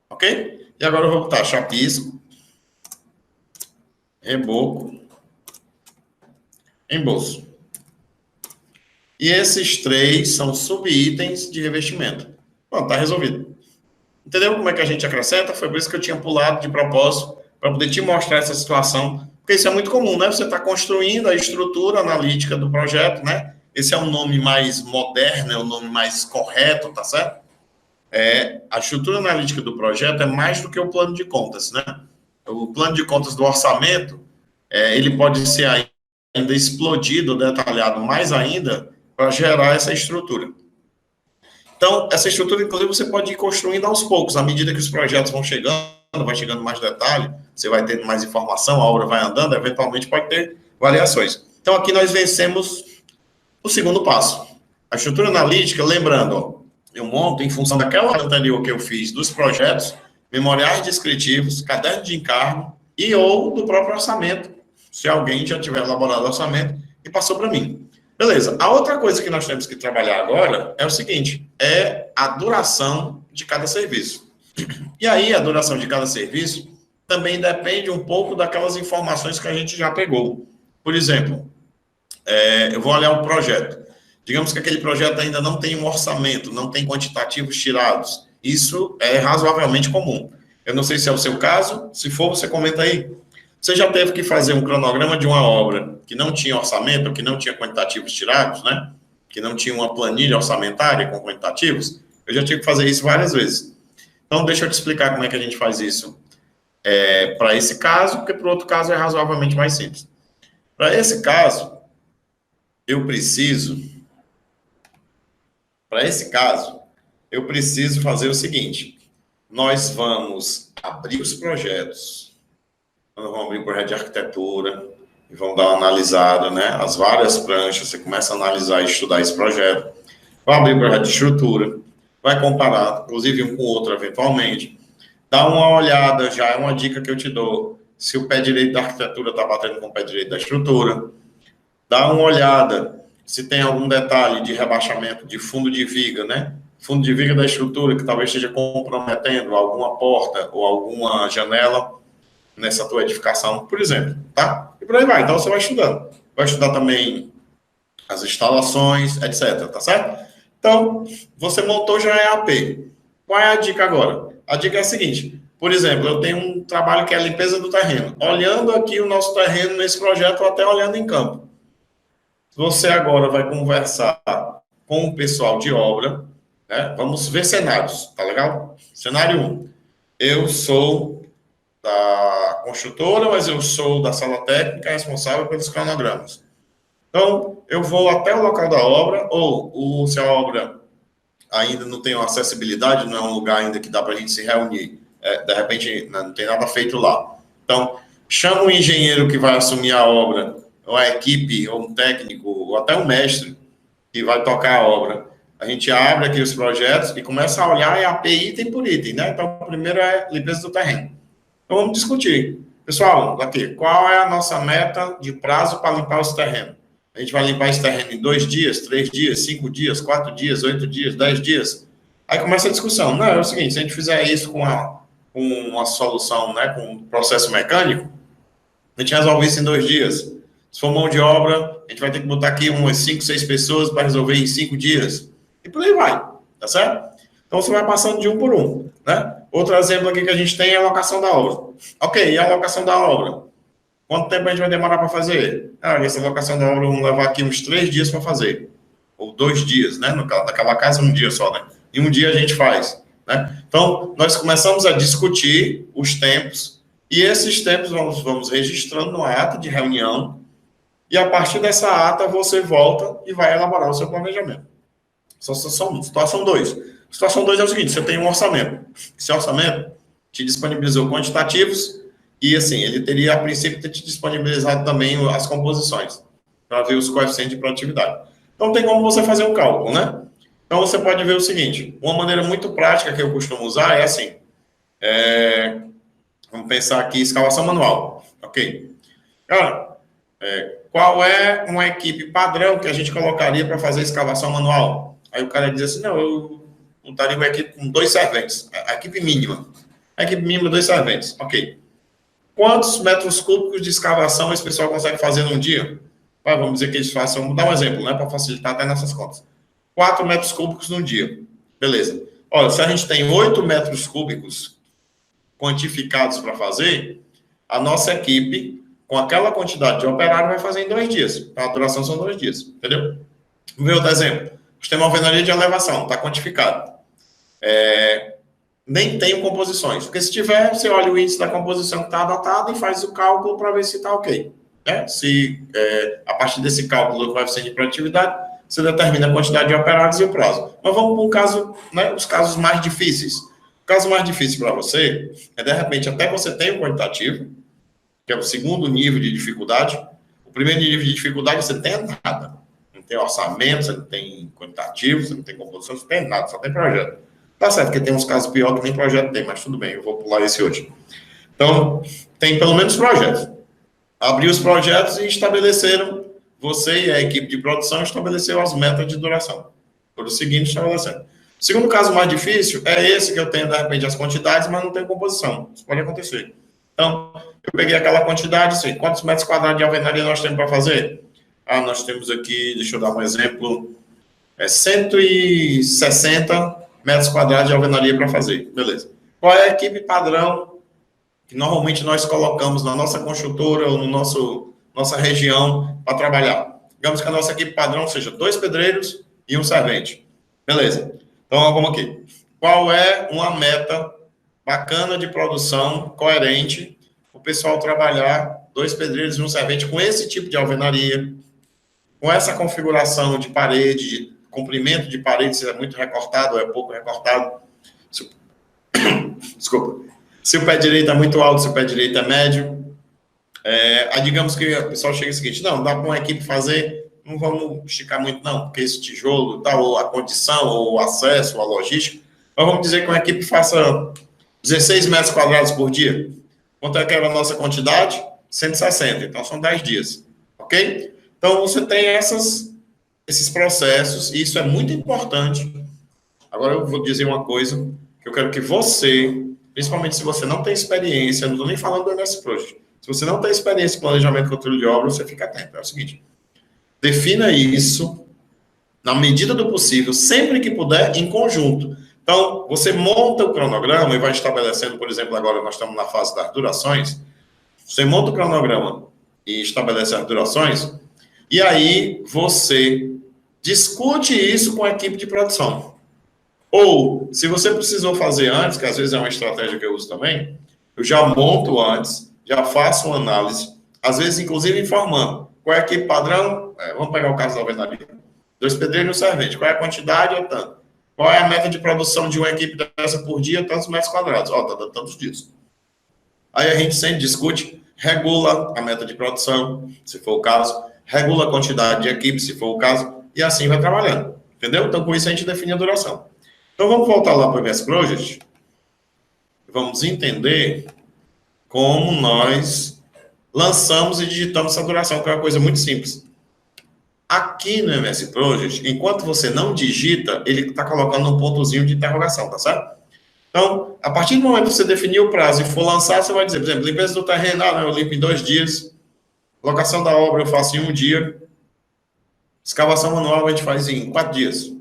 Ok? E agora eu vou botar chapisco, reboco, embolso. E esses 3 são subitens de revestimento. Pronto, está resolvido. Entendeu como é que a gente acrescenta? Foi por isso que eu tinha pulado de propósito, para poder te mostrar essa situação, porque isso é muito comum, né? Você está construindo a estrutura analítica do projeto, né? Esse é um nome mais moderno, é um nome mais correto, tá certo? A estrutura analítica do projeto é mais do que o plano de contas, né? O plano de contas do orçamento, ele pode ser ainda explodido, detalhado mais ainda, para gerar essa estrutura. Então, essa estrutura, inclusive, você pode ir construindo aos poucos, à medida que os projetos vão chegando, vai chegando mais detalhe, você vai tendo mais informação, a obra vai andando, eventualmente pode ter variações. Então, aqui nós vencemos o segundo passo. A estrutura analítica, lembrando, ó, eu monto em função daquela anterior que eu fiz dos projetos, memoriais descritivos, caderno de encargo e ou do próprio orçamento, se alguém já tiver elaborado o orçamento e passou para mim. Beleza. A outra coisa que nós temos que trabalhar agora é o seguinte, é a duração de cada serviço. E aí, a duração de cada serviço também depende um pouco daquelas informações que a gente já pegou. Por exemplo, eu vou olhar um projeto. Digamos que aquele projeto ainda não tem um orçamento, não tem quantitativos tirados. Isso é razoavelmente comum. Eu não sei se é o seu caso, se for, você comenta aí. Você já teve que fazer um cronograma de uma obra que não tinha orçamento, que não tinha quantitativos tirados, né? Que não tinha uma planilha orçamentária com quantitativos? Eu já tive que fazer isso várias vezes. Então, deixa eu te explicar como é que a gente faz isso para esse caso, porque para o outro caso é razoavelmente mais simples. Para esse caso, eu preciso fazer o seguinte. Nós vamos abrir os projetos. Nós vamos abrir o projeto de arquitetura e vamos dar uma analisada, né? As várias pranchas, você começa a analisar e estudar esse projeto. Vai abrir o projeto de estrutura, vai comparar, inclusive um com o outro eventualmente. Dá uma olhada, já é uma dica que eu te dou, se o pé direito da arquitetura está batendo com o pé direito da estrutura. Dá uma olhada se tem algum detalhe de rebaixamento de fundo de viga, né? Fundo de viga da estrutura que talvez esteja comprometendo alguma porta ou alguma janela nessa tua edificação, por exemplo, tá? E por aí vai. Então, você vai estudando. Vai estudar também as instalações, etc, tá certo? Então, você montou já EAP. Qual é a dica agora? A dica é a seguinte. Por exemplo, eu tenho um trabalho que é a limpeza do terreno. Olhando aqui o nosso terreno nesse projeto, ou até olhando em campo. Você agora vai conversar com o pessoal de obra, né? Vamos ver cenários, tá legal? Cenário 1. Eu sou da construtora, mas eu sou da sala técnica responsável pelos cronogramas. Então, eu vou até o local da obra, ou se a obra ainda não tem uma acessibilidade, não é um lugar ainda que dá para a gente se reunir, de repente não tem nada feito lá. Então, chama o engenheiro que vai assumir a obra, ou a equipe, ou um técnico, ou até um mestre que vai tocar a obra. A gente abre aqui os projetos e começa a olhar EAP item por item, né? Então, o primeiro é limpeza do terreno. Então, vamos discutir. Pessoal, aqui, qual é a nossa meta de prazo para limpar esse terreno? A gente vai limpar esse terreno em 2 dias, 3 dias, 5 dias, 4 dias, 8 dias, 10 dias. Aí começa a discussão. Não, é o seguinte, se a gente fizer isso com uma solução, né, com um processo mecânico, a gente resolve isso em 2 dias. Se for mão de obra, a gente vai ter que botar aqui umas 5, 6 pessoas para resolver em 5 dias. E por aí vai, tá certo? Então, você vai passando de um por um, né? Outro exemplo aqui que a gente tem é a alocação da obra. Ok, e a alocação da obra? Quanto tempo a gente vai demorar para fazer? Essa alocação da obra vamos levar aqui uns 3 dias para fazer. Ou 2 dias, né? Naquela casa, um dia só, né? E um dia a gente faz, né? Então, nós começamos a discutir os tempos, e esses tempos vamos registrando no ata de reunião, e a partir dessa ata você volta e vai elaborar o seu planejamento. Situação 2. Situação 2 é o seguinte, você tem um orçamento. Esse orçamento te disponibilizou quantitativos e, assim, ele teria, a princípio, te disponibilizado também as composições, para ver os coeficientes de produtividade. Então, tem como você fazer um cálculo, né? Então, você pode ver o seguinte, uma maneira muito prática que eu costumo usar é assim, vamos pensar aqui, escavação manual, ok? Cara, qual é uma equipe padrão que a gente colocaria para fazer escavação manual? Aí o cara diz assim, não, eu montaria uma equipe com 2 serventes, a equipe mínima. A equipe mínima, 2 serventes, ok. Quantos metros cúbicos de escavação esse pessoal consegue fazer num dia? Vamos dizer que eles façam, vamos dar um exemplo, né, para facilitar até nessas contas. 4 metros cúbicos num dia. Beleza. Olha, se a gente tem 8 metros cúbicos quantificados para fazer, a nossa equipe, com aquela quantidade de operário, vai fazer em 2 dias. A duração são 2 dias, entendeu? Vamos ver outro exemplo. Nós temos uma alvenaria de elevação, está quantificado. Nem tenho composições, porque se tiver, você olha o índice da composição que está adotado e faz o cálculo para ver se está ok. Se, a partir desse cálculo do coeficiente de produtividade, você determina a quantidade de operários e o prazo. Mas vamos para um caso, né, os casos mais difíceis. O caso mais difícil para você é, de repente, até você tem o quantitativo, que é o segundo nível de dificuldade. O primeiro nível de dificuldade, você tem nada. Não tem orçamento, você não tem quantitativo, você não tem composição, você não tem nada, só tem projeto. Tá certo, porque tem uns casos piores que nem projeto tem, mas tudo bem, eu vou pular esse hoje. Então, tem pelo menos projetos. Abriu os projetos e estabeleceram, você e a equipe de produção estabeleceram as metas de duração. Por o seguinte, estabelecendo. O segundo caso mais difícil é esse que eu tenho, de repente, as quantidades, mas não tenho composição. Isso pode acontecer. Então, eu peguei aquela quantidade, assim, quantos metros quadrados de alvenaria nós temos para fazer? Nós temos aqui, deixa eu dar um exemplo, 160 metros quadrados de alvenaria para fazer. Beleza. Qual é a equipe padrão que normalmente nós colocamos na nossa construtora ou no nossa região para trabalhar? Digamos que a nossa equipe padrão seja 2 pedreiros e um servente. Beleza. Então, vamos aqui. Qual é uma meta bacana de produção, coerente, o pessoal trabalhar 2 pedreiros e um servente com esse tipo de alvenaria, com essa configuração de parede, de comprimento de parede, se é muito recortado ou é pouco recortado. Desculpa. Se o pé direito é muito alto, se o pé direito é médio. Aí digamos que o pessoal chega o seguinte, não, dá para uma equipe fazer, não vamos esticar muito não, porque esse tijolo, tal, ou a condição, ou o acesso, ou a logística, mas vamos dizer que uma equipe faça 16 metros quadrados por dia. Quanto é que era a nossa quantidade? 160, então são 10 dias, ok? Então você tem esses processos, e isso é muito importante. Agora eu vou dizer uma coisa, que eu quero que você, principalmente se você não tem experiência, não estou nem falando do MS Project, se você não tem experiência em planejamento e controle de obra, você fica atento. É o seguinte, defina isso, na medida do possível, sempre que puder, em conjunto. Então, você monta o cronograma e vai estabelecendo, por exemplo, agora nós estamos na fase das durações, você monta o cronograma e estabelece as durações, e aí você discute isso com a equipe de produção. Ou, se você precisou fazer antes, que às vezes é uma estratégia que eu uso também, eu já monto antes, já faço uma análise, às vezes, inclusive, informando. Qual é a equipe padrão? Vamos pegar o caso da alvenaria. 2 pedreiros e um servente. Qual é a quantidade? Tanto. Qual é a meta de produção de uma equipe dessa por dia? Tantos metros quadrados. Está dando tantos dias. Aí a gente sempre discute, regula a meta de produção, se for o caso, regula a quantidade de equipe, se for o caso, e assim vai trabalhando. Entendeu? Então, com isso, a gente define a duração. Então, vamos voltar lá para o MS Project. Vamos entender como nós lançamos e digitamos essa duração, que é uma coisa muito simples. Aqui no MS Project, enquanto você não digita, ele está colocando um pontozinho de interrogação, tá certo? Então, a partir do momento que você definir o prazo e for lançar, você vai dizer, por exemplo, limpeza do terreno, eu limpo em 2 dias, locação da obra eu faço em 1 dia, escavação manual a gente faz em 4 dias.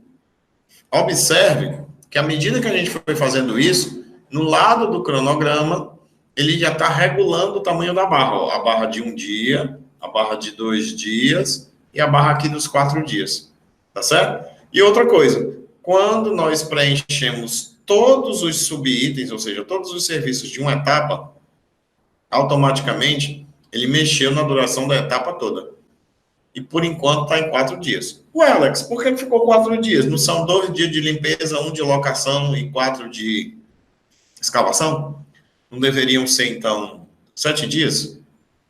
Observe que à medida que a gente foi fazendo isso, no lado do cronograma, ele já está regulando o tamanho da barra. Ó, a barra de 1 dia, a barra de 2 dias e a barra aqui dos 4 dias. Tá certo? E outra coisa, quando nós preenchemos todos os subitens, ou seja, todos os serviços de uma etapa, automaticamente ele mexeu na duração da etapa toda. E por enquanto está em 4 dias. Ué, Alex, por que ficou 4 dias? Não são 2 dias de limpeza, 1 de locação e 4 de escavação? Não deveriam ser, então, 7 dias?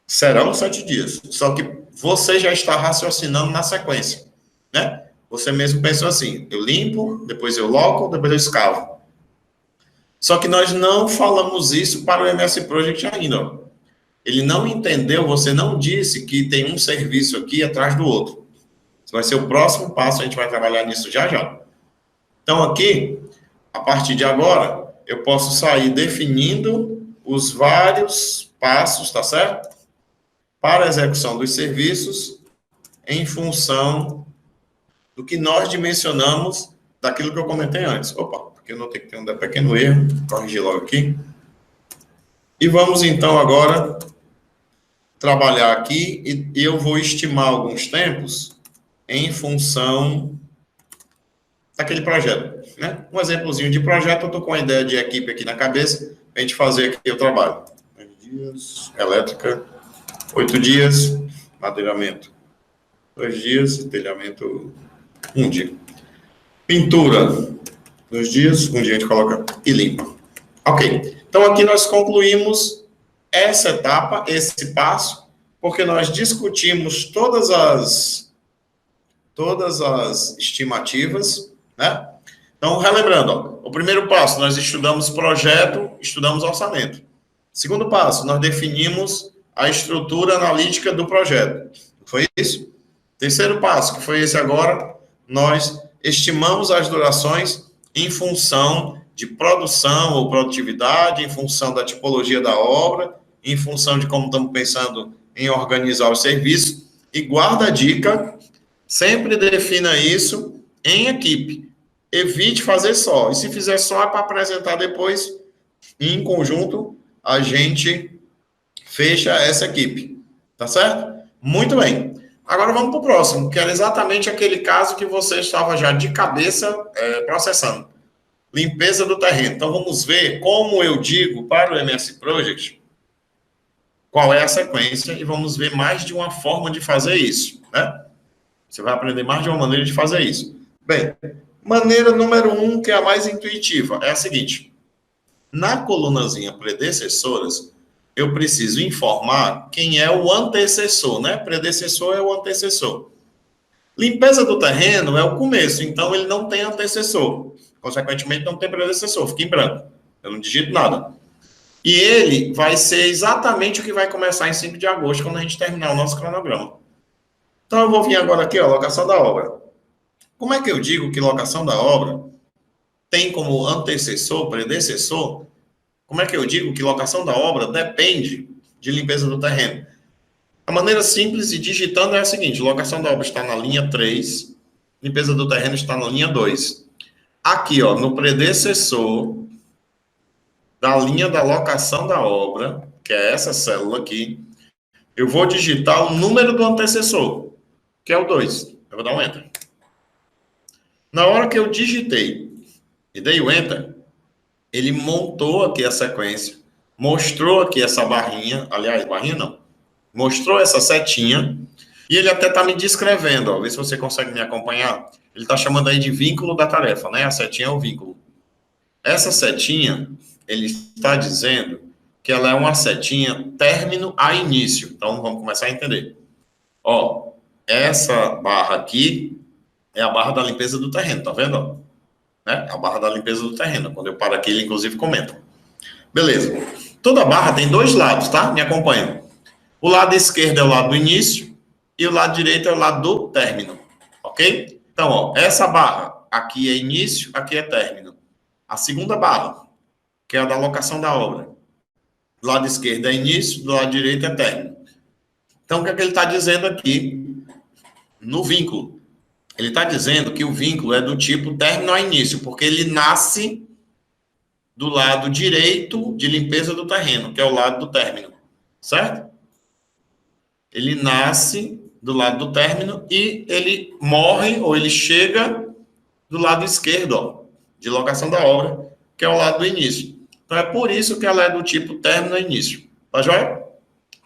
Serão 7 dias. Só que você já está raciocinando na sequência, né? Você mesmo pensou assim, eu limpo, depois eu loco, depois eu escavo. Só que nós não falamos isso para o MS Project ainda. Ó. Ele não entendeu, você não disse que tem um serviço aqui atrás do outro. Isso vai ser o próximo passo, a gente vai trabalhar nisso já já. Então, aqui, a partir de agora, eu posso sair definindo os vários passos, tá certo? Para a execução dos serviços em função do que nós dimensionamos daquilo que eu comentei antes. Opa, porque eu notei que tem um pequeno erro, corrigir logo aqui. E vamos, então, agora trabalhar aqui e eu vou estimar alguns tempos em função daquele projeto, né? Um exemplozinho de projeto, eu estou com a ideia de equipe aqui na cabeça, para a gente fazer aqui o trabalho. 9 dias, elétrica, 8 dias, madeiramento, 2 dias, telhamento, 1 dia. Pintura, 2 dias, 1 dia a gente coloca e limpa. Ok, então aqui nós concluímos essa etapa, esse passo, porque nós discutimos todas as estimativas, né? Então, relembrando, ó, o primeiro passo, nós estudamos projeto, estudamos orçamento. Segundo passo, nós definimos a estrutura analítica do projeto. Foi isso? Terceiro passo, que foi esse agora, nós estimamos as durações em função de produção ou produtividade, em função da tipologia da obra, em função de como estamos pensando em organizar o serviço. E guarda a dica, sempre defina isso em equipe. Evite fazer só. E se fizer só, é para apresentar depois, e em conjunto, a gente fecha essa equipe. Tá certo? Muito bem. Agora vamos para o próximo, que era exatamente aquele caso que você estava já de cabeça processando. Limpeza do terreno. Então, vamos ver como eu digo para o MS Project qual é a sequência e vamos ver mais de uma forma de fazer isso, né? Você vai aprender mais de uma maneira de fazer isso. Bem, maneira número 1, que é a mais intuitiva, é a seguinte. Na colunazinha predecessoras, eu preciso informar quem é o antecessor, né? Predecessor é o antecessor. Limpeza do terreno é o começo, então ele não tem antecessor. Consequentemente, não tem predecessor, fica em branco. Eu não digito nada. E ele vai ser exatamente o que vai começar em 5 de agosto, quando a gente terminar o nosso cronograma. Então, eu vou vir agora aqui, ó, locação da obra. Como é que eu digo que locação da obra tem como antecessor, predecessor? Como é que eu digo que locação da obra depende de limpeza do terreno? A maneira simples de digitando é a seguinte, locação da obra está na linha 3, limpeza do terreno está na linha 2. Aqui, ó, no predecessor da linha da locação da obra, que é essa célula aqui, eu vou digitar o número do antecessor, que é o 2. Eu vou dar um Enter. Na hora que eu digitei e dei o Enter, ele montou aqui a sequência, mostrou aqui essa barrinha, aliás, barrinha não, mostrou essa setinha, e ele até está me descrevendo, ó, vê se você consegue me acompanhar. Ele está chamando aí de vínculo da tarefa, né? A setinha é o vínculo. Essa setinha, ele está dizendo que ela é uma setinha término a início. Então, vamos começar a entender. Ó, essa barra aqui é a barra da limpeza do terreno, tá vendo? Ó? Né? A barra da limpeza do terreno. Quando eu paro aqui, ele inclusive comenta. Beleza. Toda barra tem 2 lados, tá? Me acompanha. O lado esquerdo é o lado do início e o lado direito é o lado do término, ok? Então, ó, essa barra aqui é início, aqui é término. A segunda barra, que é a da alocação da obra. Do lado esquerdo é início, do lado direito é término. Então, o que é que ele está dizendo aqui no vínculo? Ele está dizendo que o vínculo é do tipo término a início, porque ele nasce do lado direito de limpeza do terreno, que é o lado do término, certo? Ele nasce do lado do término e ele morre ou ele chega do lado esquerdo, ó, de locação da obra, que é o lado do início. Então, é por isso que ela é do tipo término a início. Tá joia?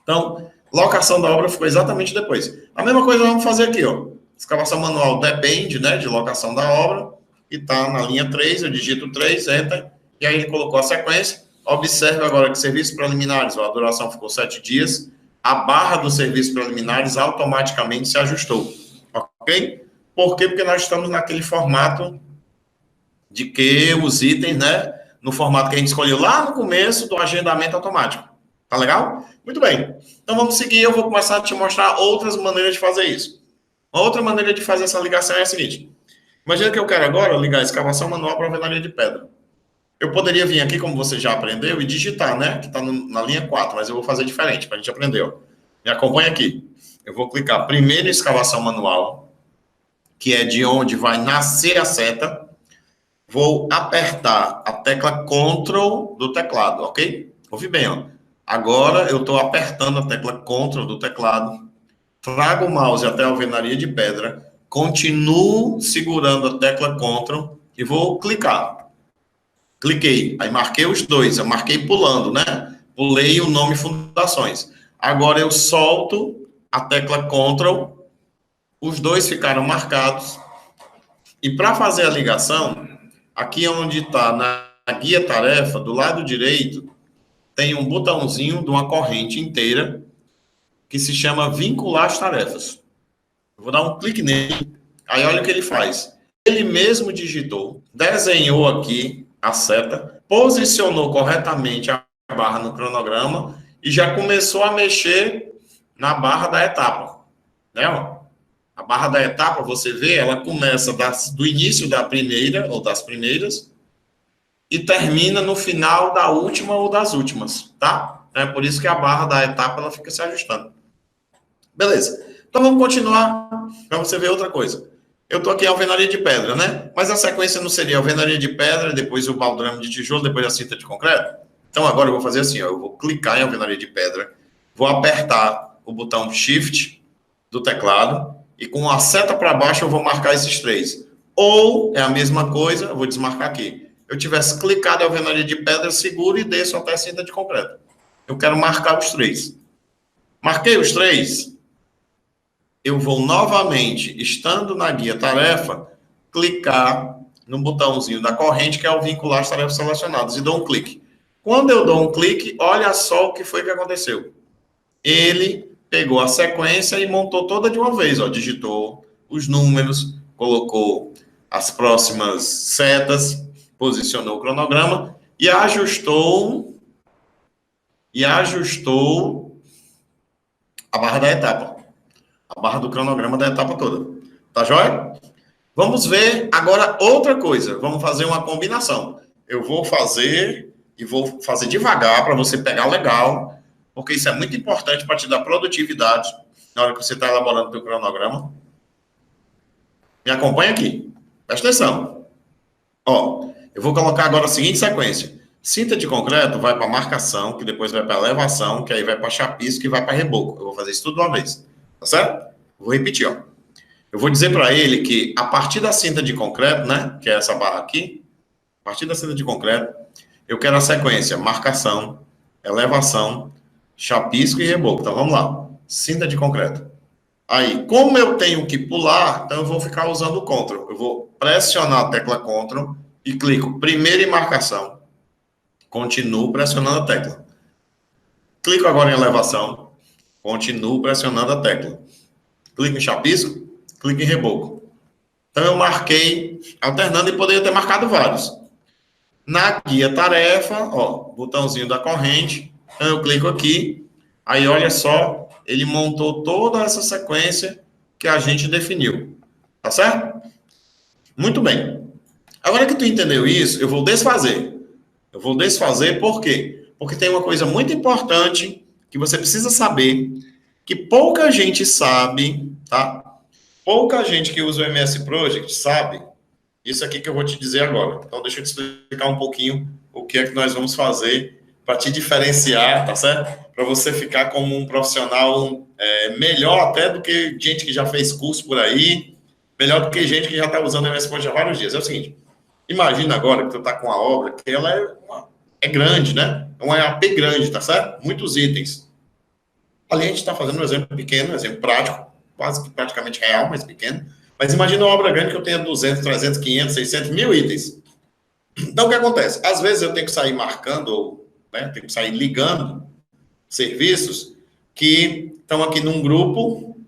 Então, locação da obra ficou exatamente depois. A mesma coisa vamos fazer aqui, ó. Escavação manual depende, né, de locação da obra, e tá na linha 3, eu digito 3, enter, e aí ele colocou a sequência. Observe agora que serviços preliminares, ó, a duração ficou 7 dias, a barra dos serviços preliminares automaticamente se ajustou, ok? Por quê? Porque nós estamos naquele formato de que os itens, né, no formato que a gente escolheu lá no começo do agendamento automático. Tá legal? Muito bem. Então vamos seguir, eu vou começar a te mostrar outras maneiras de fazer isso. Uma outra maneira de fazer essa ligação é a seguinte. Imagina que eu quero agora ligar a escavação manual para a alvenaria de pedra. Eu poderia vir aqui, como você já aprendeu, e digitar, né? Que está na linha 4, mas eu vou fazer diferente, para a gente aprender. Ó. Me acompanha aqui. Eu vou clicar primeiro em escavação manual, que é de onde vai nascer a seta. Vou apertar a tecla Ctrl do teclado, ok? Ouvi bem, ó. Agora eu estou apertando a tecla Ctrl do teclado, trago o mouse até a alvenaria de pedra, continuo segurando a tecla Ctrl e vou clicar. Cliquei, aí marquei os dois, eu marquei pulando, né? Pulei o nome Fundações. Agora eu solto a tecla Ctrl, os dois ficaram marcados. E para fazer a ligação, aqui onde está na guia tarefa, do lado direito, tem um botãozinho de uma corrente inteira que se chama vincular as tarefas. Eu vou dar um clique nele, aí olha o que ele faz. Ele mesmo digitou, desenhou aqui a seta, posicionou corretamente a barra no cronograma e já começou a mexer na barra da etapa. Né? A barra da etapa, você vê, ela começa do início da primeira ou das primeiras e termina no final da última ou das últimas, tá? É por isso que a barra da etapa ela fica se ajustando. Beleza. Então vamos continuar para você ver outra coisa. Eu estou aqui em alvenaria de pedra, né? Mas a sequência não seria alvenaria de pedra, depois o baldrame de tijolo, depois a cinta de concreto? Então agora eu vou fazer assim, ó, eu vou clicar em alvenaria de pedra, vou apertar o botão Shift do teclado e com a seta para baixo eu vou marcar esses três. Ou é a mesma coisa, eu vou desmarcar aqui. Eu tivesse clicado em alvenaria de pedra, seguro e desço até a cinta de concreto. Eu quero marcar os três. Marquei os três. Eu vou novamente, estando na guia tarefa, clicar no botãozinho da corrente, que é o vincular as tarefas selecionadas, e dou um clique. Quando eu dou um clique, olha só o que foi que aconteceu. Ele pegou a sequência e montou toda de uma vez, ó, digitou os números, colocou as próximas setas, posicionou o cronograma e ajustou a barra da etapa. A barra do cronograma da etapa toda. Tá joia? Vamos ver agora outra coisa. Vamos fazer uma combinação. Eu vou fazer e vou fazer devagar para você pegar legal, porque isso é muito importante para te dar produtividade na hora que você está elaborando o teu cronograma. Me acompanha aqui. Presta atenção. Ó, eu vou colocar agora a seguinte sequência. Cinta de concreto vai para marcação, que depois vai para elevação, que aí vai para chapisco, que vai para reboco. Eu vou fazer isso tudo de uma vez. Tá certo? Vou repetir, ó. Eu vou dizer para ele que a partir da cinta de concreto, né, que é essa barra aqui, a partir da cinta de concreto, eu quero a sequência marcação, elevação, chapisco e reboco. Então, vamos lá. Cinta de concreto. Aí, como eu tenho que pular, então eu vou ficar usando o Ctrl. Eu vou pressionar a tecla Ctrl e clico primeiro em marcação. Continuo pressionando a tecla. Clico agora em elevação. Continuo pressionando a tecla. Clico em chapisco, clico em reboco. Então, eu marquei, alternando, e poderia ter marcado vários. Na guia tarefa, ó, botãozinho da corrente. Então, eu clico aqui. Aí, olha só ele montou toda essa sequência que a gente definiu. Tá certo? Muito bem. Agora que tu entendeu isso, eu vou desfazer. Eu vou desfazer por quê? Porque tem uma coisa muito importante que você precisa saber, que pouca gente sabe, tá? Pouca gente que usa o MS Project sabe isso aqui que eu vou te dizer agora. Então, deixa eu te explicar um pouquinho o que é que nós vamos fazer para te diferenciar, tá certo? Para você ficar como um profissional melhor até do que gente que já fez curso por aí, melhor do que gente que já está usando o MS Project há vários dias. É o seguinte, imagina agora que tu está com uma obra que ela é grande, né? É uma EAP grande, tá certo? Muitos itens. Ali a gente está fazendo um exemplo pequeno, um exemplo prático, quase que praticamente real, mas pequeno. Mas imagina uma obra grande que eu tenha 200, 300, 500, 600, 1000 itens. Então, o que acontece? Às vezes eu tenho que sair marcando, ou tenho que sair ligando serviços que estão aqui num grupo,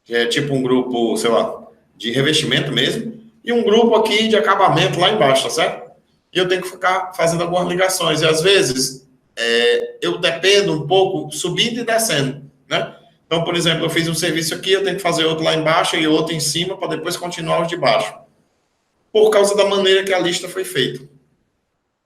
que é tipo um grupo, sei lá, de revestimento mesmo, e um grupo aqui de acabamento lá embaixo, tá certo? E eu tenho que ficar fazendo algumas ligações. E às vezes eu dependo um pouco subindo e descendo, né? Então, por exemplo, eu fiz um serviço aqui, eu tenho que fazer outro lá embaixo e outro em cima para depois continuar os de baixo. Por causa da maneira que a lista foi feita.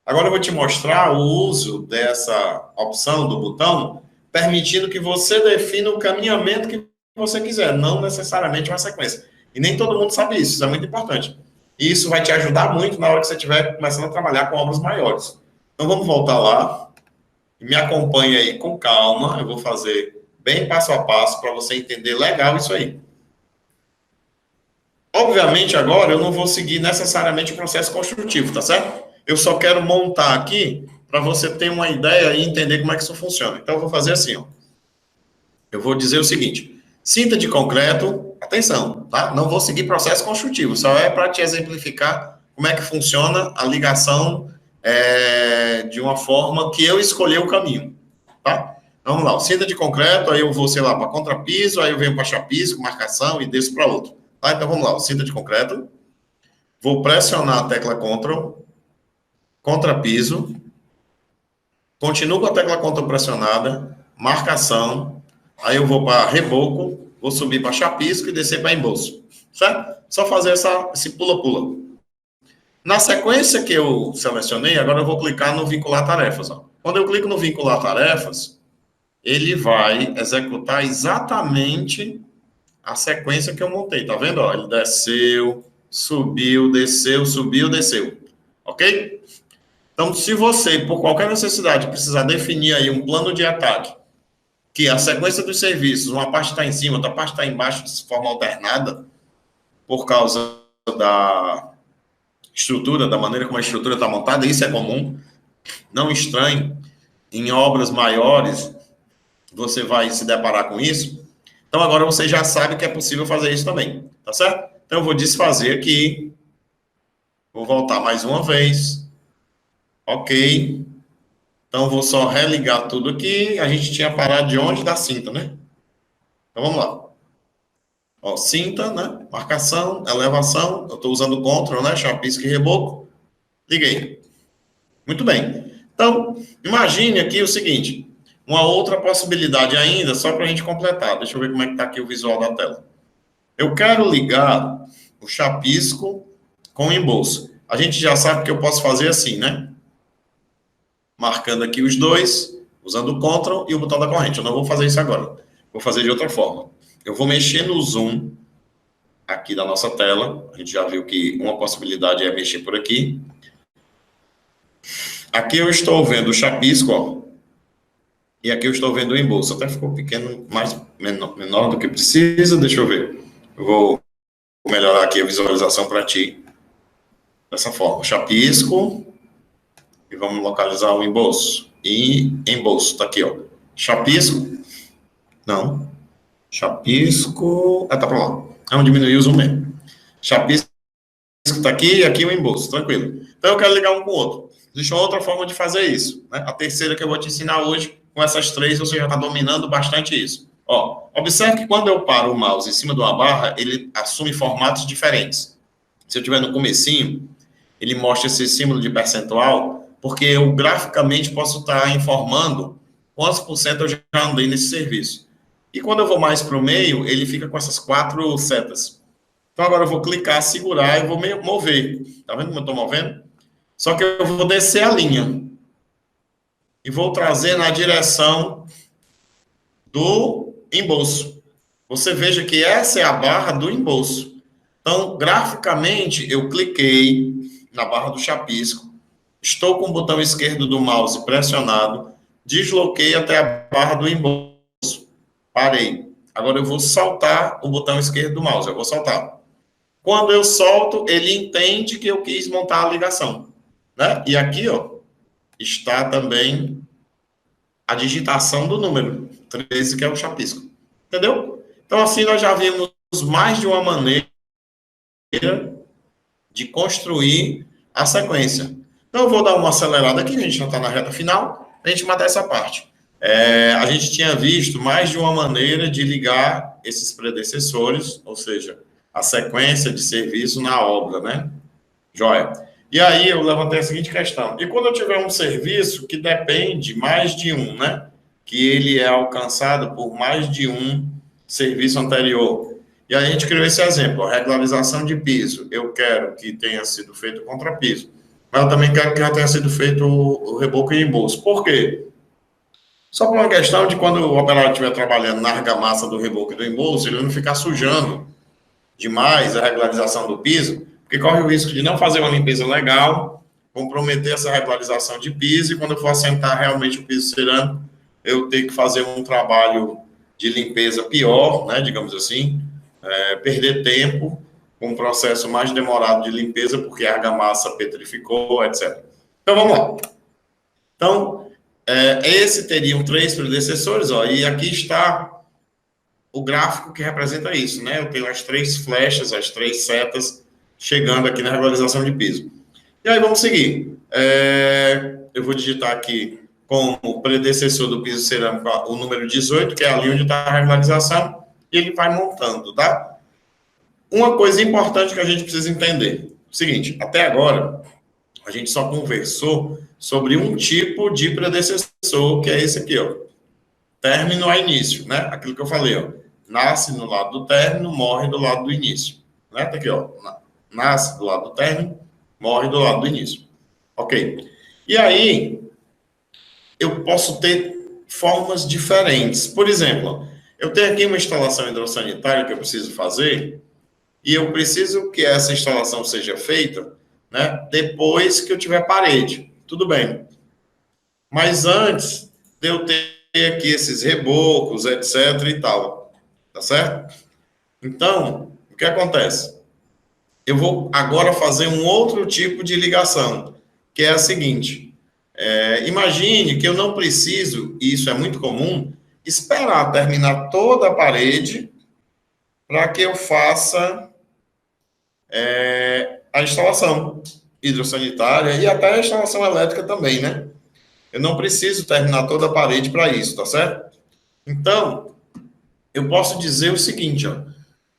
Agora eu vou te mostrar o uso dessa opção do botão, permitindo que você defina o caminhamento que você quiser, não necessariamente uma sequência. E nem todo mundo sabe isso é muito importante. E isso vai te ajudar muito na hora que você estiver começando a trabalhar com obras maiores. Então vamos voltar lá. Me acompanhe aí com calma, eu vou fazer bem passo a passo para você entender legal isso aí. Obviamente, agora eu não vou seguir necessariamente o processo construtivo, tá certo? Eu só quero montar aqui para você ter uma ideia e entender como é que isso funciona. Então, eu vou fazer assim, ó. Eu vou dizer o seguinte, cinta de concreto, atenção, tá? Não vou seguir processo construtivo, só é para te exemplificar como é que funciona a ligação de uma forma que eu escolhi o caminho, tá? Vamos lá, cinta de concreto, aí eu vou, sei lá, para contrapiso, aí eu venho para chapiso, marcação e desço para outro. Tá? Então, vamos lá, cinta de concreto. Vou pressionar a tecla Ctrl, contrapiso. Continuo com a tecla Ctrl pressionada, marcação. Aí eu vou para reboco, vou subir para chapisco e descer para embolso. Certo? Só fazer esse pula-pula. Na sequência que eu selecionei, agora eu vou clicar no vincular tarefas. Ó. Quando eu clico no vincular tarefas, ele vai executar exatamente a sequência que eu montei, tá vendo? Ó, ele desceu, subiu, desceu, subiu, desceu. Ok? Então, se você, por qualquer necessidade, precisar definir aí um plano de ataque, que a sequência dos serviços, uma parte está em cima, outra parte está embaixo, de forma alternada, por causa da estrutura, da maneira como a estrutura está montada, isso é comum, não estranhe, em obras maiores, você vai se deparar com isso. Então, agora você já sabe que é possível fazer isso também, tá certo? Então, eu vou desfazer aqui. Vou voltar mais uma vez. Ok. Então, vou só religar tudo aqui. A gente tinha parado de onde? Da cinta, né? Então, vamos lá. Ó, cinta, né? Marcação, elevação. Eu estou usando o Ctrl, né? Chapisco e reboco. Liguei. Muito bem. Então, imagine aqui o seguinte. Uma outra possibilidade ainda, só para a gente completar. Deixa eu ver como é que está aqui o visual da tela. Eu quero ligar o chapisco com o embolso. A gente já sabe que eu posso fazer assim, né? Marcando aqui os dois, usando o Ctrl e o botão da corrente. Eu não vou fazer isso agora. Vou fazer de outra forma. Eu vou mexer no zoom aqui da nossa tela. A gente já viu que uma possibilidade é mexer por aqui. Aqui eu estou vendo o chapisco, ó. E aqui eu estou vendo o embolso. Até ficou pequeno, menor do que precisa. Deixa eu ver. Eu vou melhorar aqui a visualização para ti. Dessa forma. Chapisco. E vamos localizar o embolso. E embolso. Está aqui, ó. Chapisco. Não. Chapisco. Tá para lá. Vamos diminuir o zoom mesmo. Chapisco está aqui e aqui o embolso. Tranquilo. Então eu quero ligar um com o outro. Existe uma outra forma de fazer isso. Né? A terceira que eu vou te ensinar hoje. Com essas três, você já está dominando bastante isso. Ó, observe que quando eu paro o mouse em cima de uma barra, ele assume formatos diferentes. Se eu estiver no comecinho, ele mostra esse símbolo de percentual, porque eu graficamente posso estar informando quantos por cento eu já andei nesse serviço. E quando eu vou mais para o meio, ele fica com essas 4 setas. Então, agora eu vou clicar, segurar e vou mover. Tá vendo como eu estou movendo? Só que eu vou descer a linha. E vou trazer na direção do embolso. Você veja que essa é a barra do embolso. Então, graficamente, eu cliquei na barra do chapisco, estou com o botão esquerdo do mouse pressionado, desloquei até a barra do embolso. Parei. Agora eu vou soltar o botão esquerdo do mouse. Eu vou soltar. Quando eu solto, ele entende que eu quis montar a ligação, né? E aqui, ó, está também a digitação do número 13, que é o chapisco. Entendeu? Então, assim, nós já vimos mais de uma maneira de construir a sequência. Então, eu vou dar uma acelerada aqui, a gente já está na reta final, para a gente matar essa parte. A gente tinha visto mais de uma maneira de ligar esses predecessores, ou seja, a sequência de serviço na obra, né? Joia. E aí eu levantei a seguinte questão. E quando eu tiver um serviço que depende mais de um, né? Que ele é alcançado por mais de um serviço anterior. E aí a gente criou esse exemplo, a regularização de piso. Eu quero que tenha sido feito o contrapiso. Mas eu também quero que já tenha sido feito o reboco e embolso. Por quê? Só por uma questão de quando o operário estiver trabalhando na argamassa do reboco e do embolso, ele não ficar sujando demais a regularização do piso, porque corre o risco de não fazer uma limpeza legal, comprometer essa regularização de piso, e quando eu for assentar realmente o piso cerâmico, eu ter que fazer um trabalho de limpeza pior, né, digamos assim, perder tempo, com um processo mais demorado de limpeza, porque a argamassa petrificou, etc. Então, vamos lá. Então, esse teriam 3 predecessores, ó, e aqui está o gráfico que representa isso, né? Eu tenho as 3 flechas, as 3 setas, chegando aqui na regularização de piso. E aí, vamos seguir. Eu vou digitar aqui como predecessor do piso cerâmico o número 18, que é ali onde está a regularização, e ele vai montando, tá? Uma coisa importante que a gente precisa entender. O seguinte, até agora, a gente só conversou sobre um tipo de predecessor, que é esse aqui, ó. Término a início, né? Aquilo que eu falei, ó. Nasce no lado do término, morre do lado do início. Né? Tá aqui, ó. Nasce do lado do término, morre do lado do início. Ok. E aí, eu posso ter formas diferentes. Por exemplo, eu tenho aqui uma instalação hidrossanitária que eu preciso fazer, e eu preciso que essa instalação seja feita, né, depois que eu tiver parede. Tudo bem. Mas antes de eu ter aqui esses rebocos, etc. e tal. Tá certo? Então, o que acontece? Eu vou agora fazer um outro tipo de ligação, que é a seguinte. Imagine que eu não preciso, e isso é muito comum, esperar terminar toda a parede para que eu faça a instalação hidrossanitária e até a instalação elétrica também, né? Eu não preciso terminar toda a parede para isso, tá certo? Então, eu posso dizer o seguinte, ó.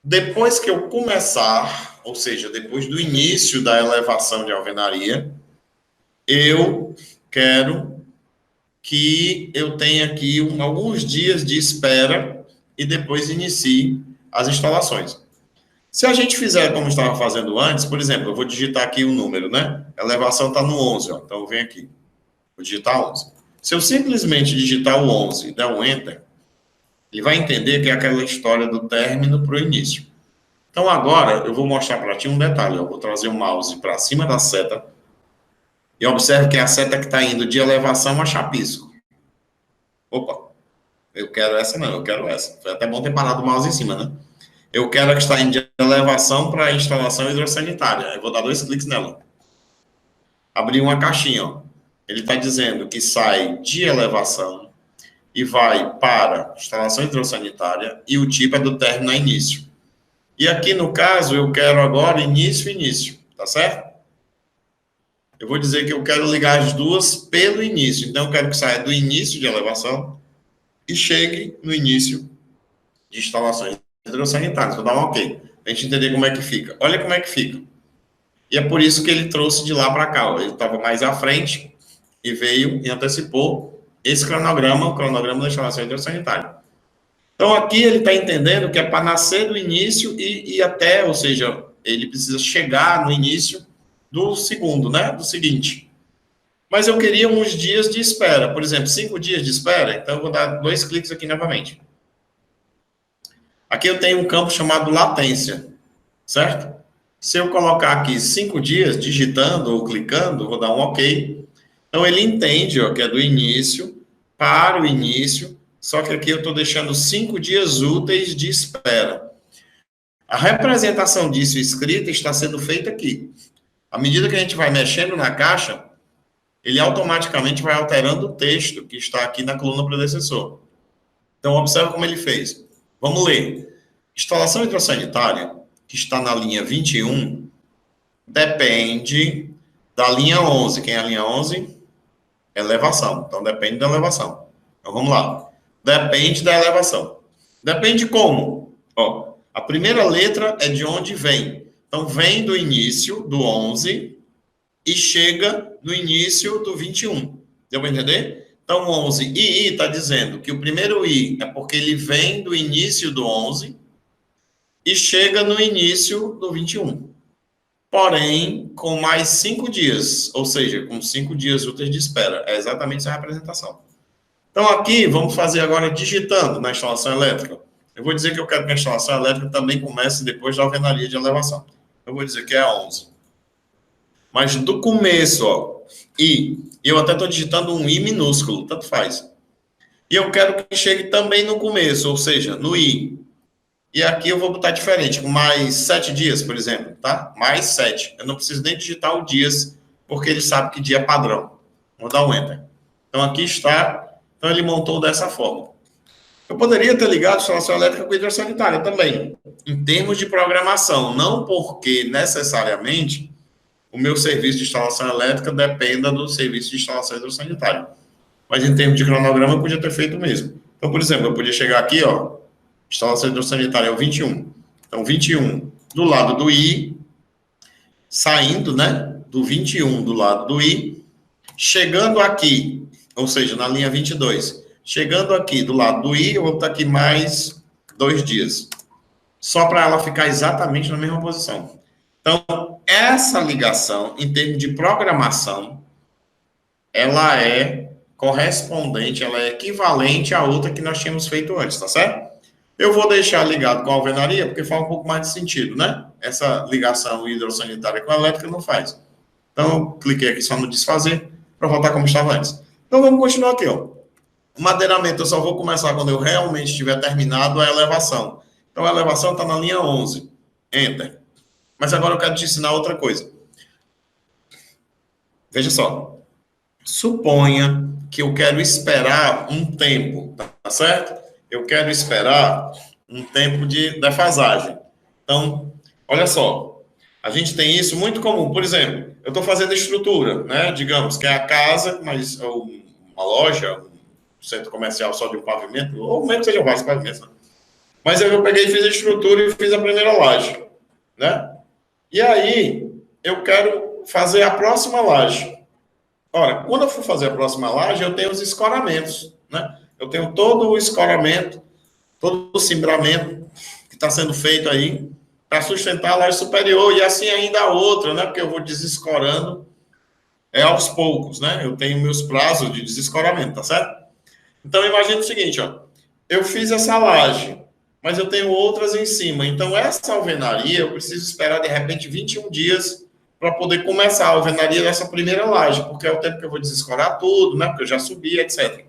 Depois que eu começar, ou seja, depois do início da elevação de alvenaria, eu quero que eu tenha aqui alguns dias de espera e depois inicie as instalações. Se a gente fizer como estava fazendo antes, por exemplo, eu vou digitar aqui o número, né? A elevação está no 11, ó, então eu venho aqui. Vou digitar 11. Se eu simplesmente digitar o 11 e der um Enter, ele vai entender que é aquela história do término para o início. Então, agora, eu vou mostrar para ti um detalhe. Eu vou trazer o mouse para cima da seta e observe que é a seta que está indo de elevação a chapisco. Opa, eu quero essa não, eu quero essa. Foi até bom ter parado o mouse em cima, né? Eu quero a que está indo de elevação para a instalação hidrossanitária. Eu vou dar 2 cliques nela. Abrir uma caixinha, ó. Ele está dizendo que sai de elevação e vai para instalação hidrossanitária e o tipo é do término a início. E aqui, no caso, eu quero agora início, tá certo? Eu vou dizer que eu quero ligar as duas pelo início. Então, eu quero que saia do início de elevação e chegue no início de instalações hidrossanitárias. Vou dar um OK, para a gente entender como é que fica. Olha como é que fica. E é por isso que ele trouxe de lá para cá. Ó. Ele estava mais à frente e veio e antecipou esse cronograma, o cronograma da instalação hidrossanitária. Então, aqui ele está entendendo que é para nascer do início e até, ou seja, ele precisa chegar no início do segundo, né? Do seguinte. Mas eu queria uns dias de espera, por exemplo, 5 dias de espera, então eu vou dar 2 cliques aqui novamente. Aqui eu tenho um campo chamado latência, certo? Se eu colocar aqui 5 dias, digitando ou clicando, vou dar um OK. Então, ele entende ó, que é do início para o início, só que aqui eu estou deixando 5 dias úteis de espera. A representação disso escrita está sendo feita aqui. À medida que a gente vai mexendo na caixa, ele automaticamente vai alterando o texto que está aqui na coluna predecessor. Então, observe como ele fez. Vamos ler. Instalação hidrossanitária, que está na linha 21, depende da linha 11. Quem é a linha 11? Elevação. Então, depende da elevação. Então, vamos lá. Depende da elevação. Depende como? Ó, a primeira letra é de onde vem. Então, vem do início do 11 e chega no início do 21. Deu para entender? Então, 11 e I está dizendo que o primeiro I é porque ele vem do início do 11 e chega no início do 21. Porém, com mais 5 dias, ou seja, com 5 dias úteis de espera. É exatamente essa representação. Então, aqui, vamos fazer agora digitando na instalação elétrica. Eu vou dizer que eu quero que a instalação elétrica também comece depois da alvenaria de elevação. Eu vou dizer que é 11. Mas do começo, ó, I, eu até estou digitando um I minúsculo, tanto faz. E eu quero que chegue também no começo, ou seja, no I. E aqui eu vou botar diferente, com mais 7 dias, por exemplo, tá? Mais 7. Eu não preciso nem digitar o dias, porque ele sabe que dia é padrão. Vou dar um Enter. Então, aqui está. Então, ele montou dessa forma. Eu poderia ter ligado a instalação elétrica com hidrossanitária também, em termos de programação. Não porque, necessariamente, o meu serviço de instalação elétrica dependa do serviço de instalação hidrossanitária. Mas, em termos de cronograma, eu podia ter feito mesmo. Então, por exemplo, eu podia chegar aqui, ó, instalação hidrossanitária é o 21. Então, 21 do lado do I, saindo, né, do 21 do lado do I, chegando aqui, ou seja, na linha 22, chegando aqui do lado do I, eu vou botar aqui mais 2 dias. Só para ela ficar exatamente na mesma posição. Então, essa ligação, em termos de programação, ela é correspondente, ela é equivalente à outra que nós tínhamos feito antes, tá certo? Eu vou deixar ligado com a alvenaria, porque faz um pouco mais de sentido, né? Essa ligação hidrossanitária com a elétrica não faz. Então, eu cliquei aqui só no desfazer, para voltar como estava antes. Então, vamos continuar aqui, ó. O madeiramento eu só vou começar quando eu realmente tiver terminado a elevação. Então, a elevação está na linha 11. Enter. Mas agora eu quero te ensinar outra coisa. Veja só. Suponha que eu quero esperar um tempo, tá certo? Eu quero esperar um tempo de defasagem. Então, olha só. A gente tem isso muito comum. Por exemplo, eu estou fazendo estrutura, né? Digamos que é a casa, mas ou uma loja, um centro comercial só de um pavimento, ou mesmo que sejam vários pavimentos, né? Mas eu peguei e fiz a estrutura e fiz a primeira laje, né? E aí, eu quero fazer a próxima laje. Ora, quando eu for fazer a próxima laje, eu tenho os escoramentos, né? Eu tenho todo o escoramento, todo o cimbramento que está sendo feito aí para sustentar a laje superior, e assim ainda a outra, né? Porque eu vou desescorando aos poucos, né? Eu tenho meus prazos de desescoramento, tá certo? Então, imagine o seguinte, ó. Eu fiz essa laje, mas eu tenho outras em cima. Então, essa alvenaria, eu preciso esperar, de repente, 21 dias para poder começar a alvenaria dessa primeira laje, porque é o tempo que eu vou desescorar tudo, né? Porque eu já subi, etc.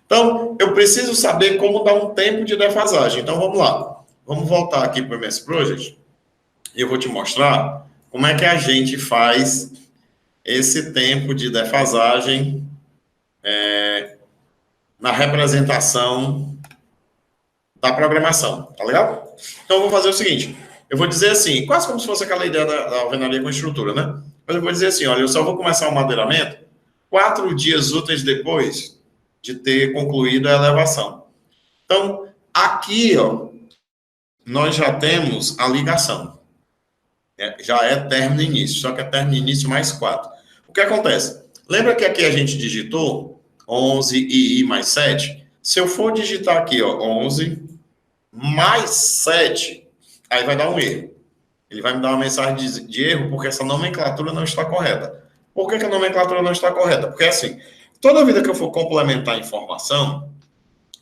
Então, eu preciso saber como dar um tempo de defasagem. Então, vamos lá. Vamos voltar aqui para o MS Project e eu vou te mostrar como é que a gente faz esse tempo de defasagem na representação da programação, tá legal? Então, eu vou fazer o seguinte, eu vou dizer assim, quase como se fosse aquela ideia da alvenaria com estrutura, né? Mas eu vou dizer assim, olha, eu só vou começar o madeiramento 4 dias úteis depois de ter concluído a elevação. Então, aqui, ó, nós já temos a ligação. Já é término e início, só que é término e início mais 4. O que acontece? Lembra que aqui a gente digitou 11 e I mais 7? Se eu for digitar aqui, ó, 11 mais 7, aí vai dar um erro. Ele vai me dar uma mensagem de erro porque essa nomenclatura não está correta. Por que a nomenclatura não está correta? Porque, assim, toda vida que eu for complementar a informação,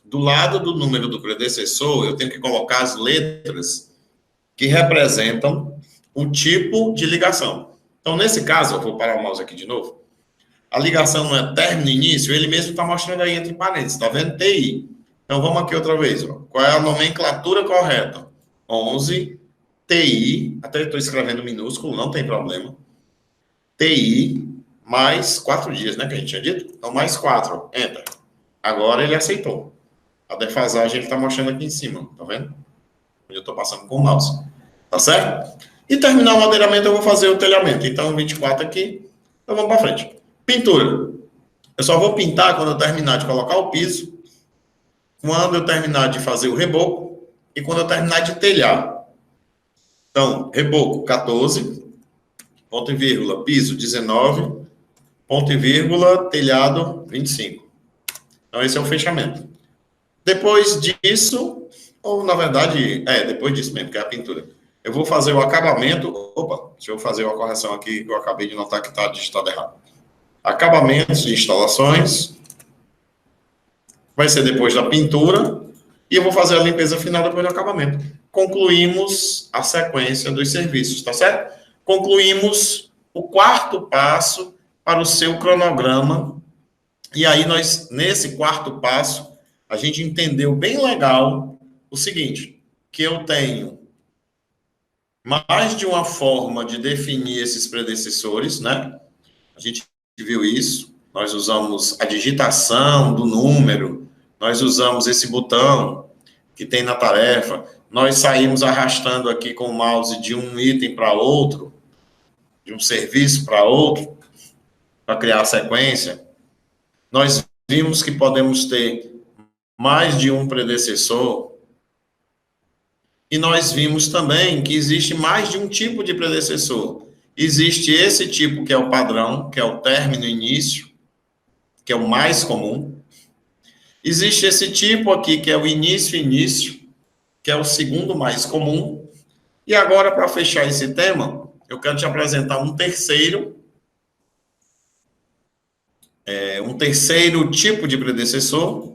do lado do número do predecessor, eu tenho que colocar as letras que representam o tipo de ligação. Então, nesse caso, eu vou parar o mouse aqui de novo. A ligação não é término e início, ele mesmo está mostrando aí entre parênteses, está vendo? TI. Então, vamos aqui outra vez. Ó. Qual é a nomenclatura correta? 11, TI, até estou escrevendo minúsculo, não tem problema. TI, mais 4 dias, né, que a gente tinha dito? Então, mais 4, enter. Agora ele aceitou. A defasagem ele está mostrando aqui em cima, tá vendo? Eu estou passando com o mouse. Tá certo? E terminar o madeiramento, eu vou fazer o telhamento. Então, 24 aqui, então vamos para frente. Pintura. Eu só vou pintar quando eu terminar de colocar o piso, quando eu terminar de fazer o reboco e quando eu terminar de telhar. Então, reboco 14, ponto e vírgula, piso 19, ponto e vírgula, telhado 25. Então, esse é o fechamento. Depois disso, ou na verdade, depois disso mesmo, que é a pintura. Eu vou fazer o acabamento. Opa, deixa eu fazer uma correção aqui, que eu acabei de notar que está digitado errado. Acabamentos de instalações. Vai ser depois da pintura. E eu vou fazer a limpeza final depois do acabamento. Concluímos a sequência dos serviços, tá certo? Concluímos o quarto passo para o seu cronograma. E aí, nesse quarto passo, a gente entendeu bem legal o seguinte, que eu tenho mais de uma forma de definir esses predecessores, né? A gente viu isso. Nós usamos a digitação do número, nós usamos esse botão que tem na tarefa, nós saímos arrastando aqui com o mouse de um item para outro, de um serviço para outro, para criar a sequência. Nós vimos que podemos ter mais de um predecessor, e nós vimos também que existe mais de um tipo de predecessor. Existe esse tipo que é o padrão, que é o término e início, que é o mais comum. Existe esse tipo aqui, que é o início e início, que é o segundo mais comum. E agora, para fechar esse tema, eu quero te apresentar um terceiro tipo de predecessor,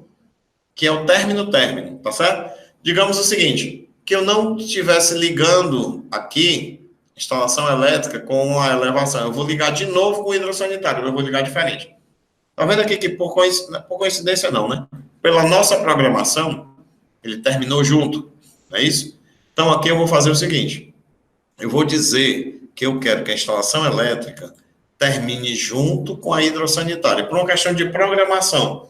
que é o término-término, tá certo? Digamos o seguinte, que eu não estivesse ligando aqui instalação elétrica com a elevação. Eu vou ligar de novo com o hidrossanitário, eu vou ligar diferente. Tá vendo aqui que por coincidência não, né? Pela nossa programação, ele terminou junto, não é isso? Então aqui eu vou fazer o seguinte, eu vou dizer que eu quero que a instalação elétrica termine junto com a hidrossanitária, por uma questão de programação,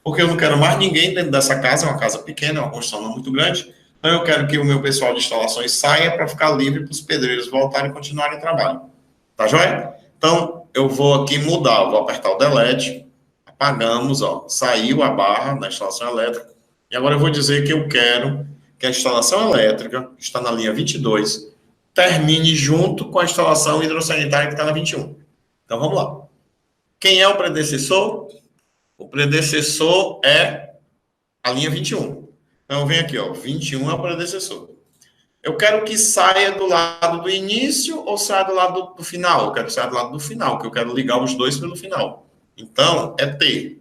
porque eu não quero mais ninguém dentro dessa casa, é uma casa pequena, é uma construção não muito grande, então eu quero que o meu pessoal de instalações saia para ficar livre para os pedreiros voltarem e continuarem o trabalho. Tá joia? Então, eu vou aqui mudar, eu vou apertar o delete, apagamos, ó, saiu a barra da instalação elétrica, e agora eu vou dizer que eu quero que a instalação elétrica, que está na linha 22, termine junto com a instalação hidrossanitária que está na 21. Então, vamos lá. Quem é o predecessor? O predecessor é a linha 21. Então, vem aqui, ó, 21 é o predecessor. Eu quero que saia do lado do início ou saia do lado do final? Eu quero que saia do lado do final, que eu quero ligar os dois pelo final. Então, é T.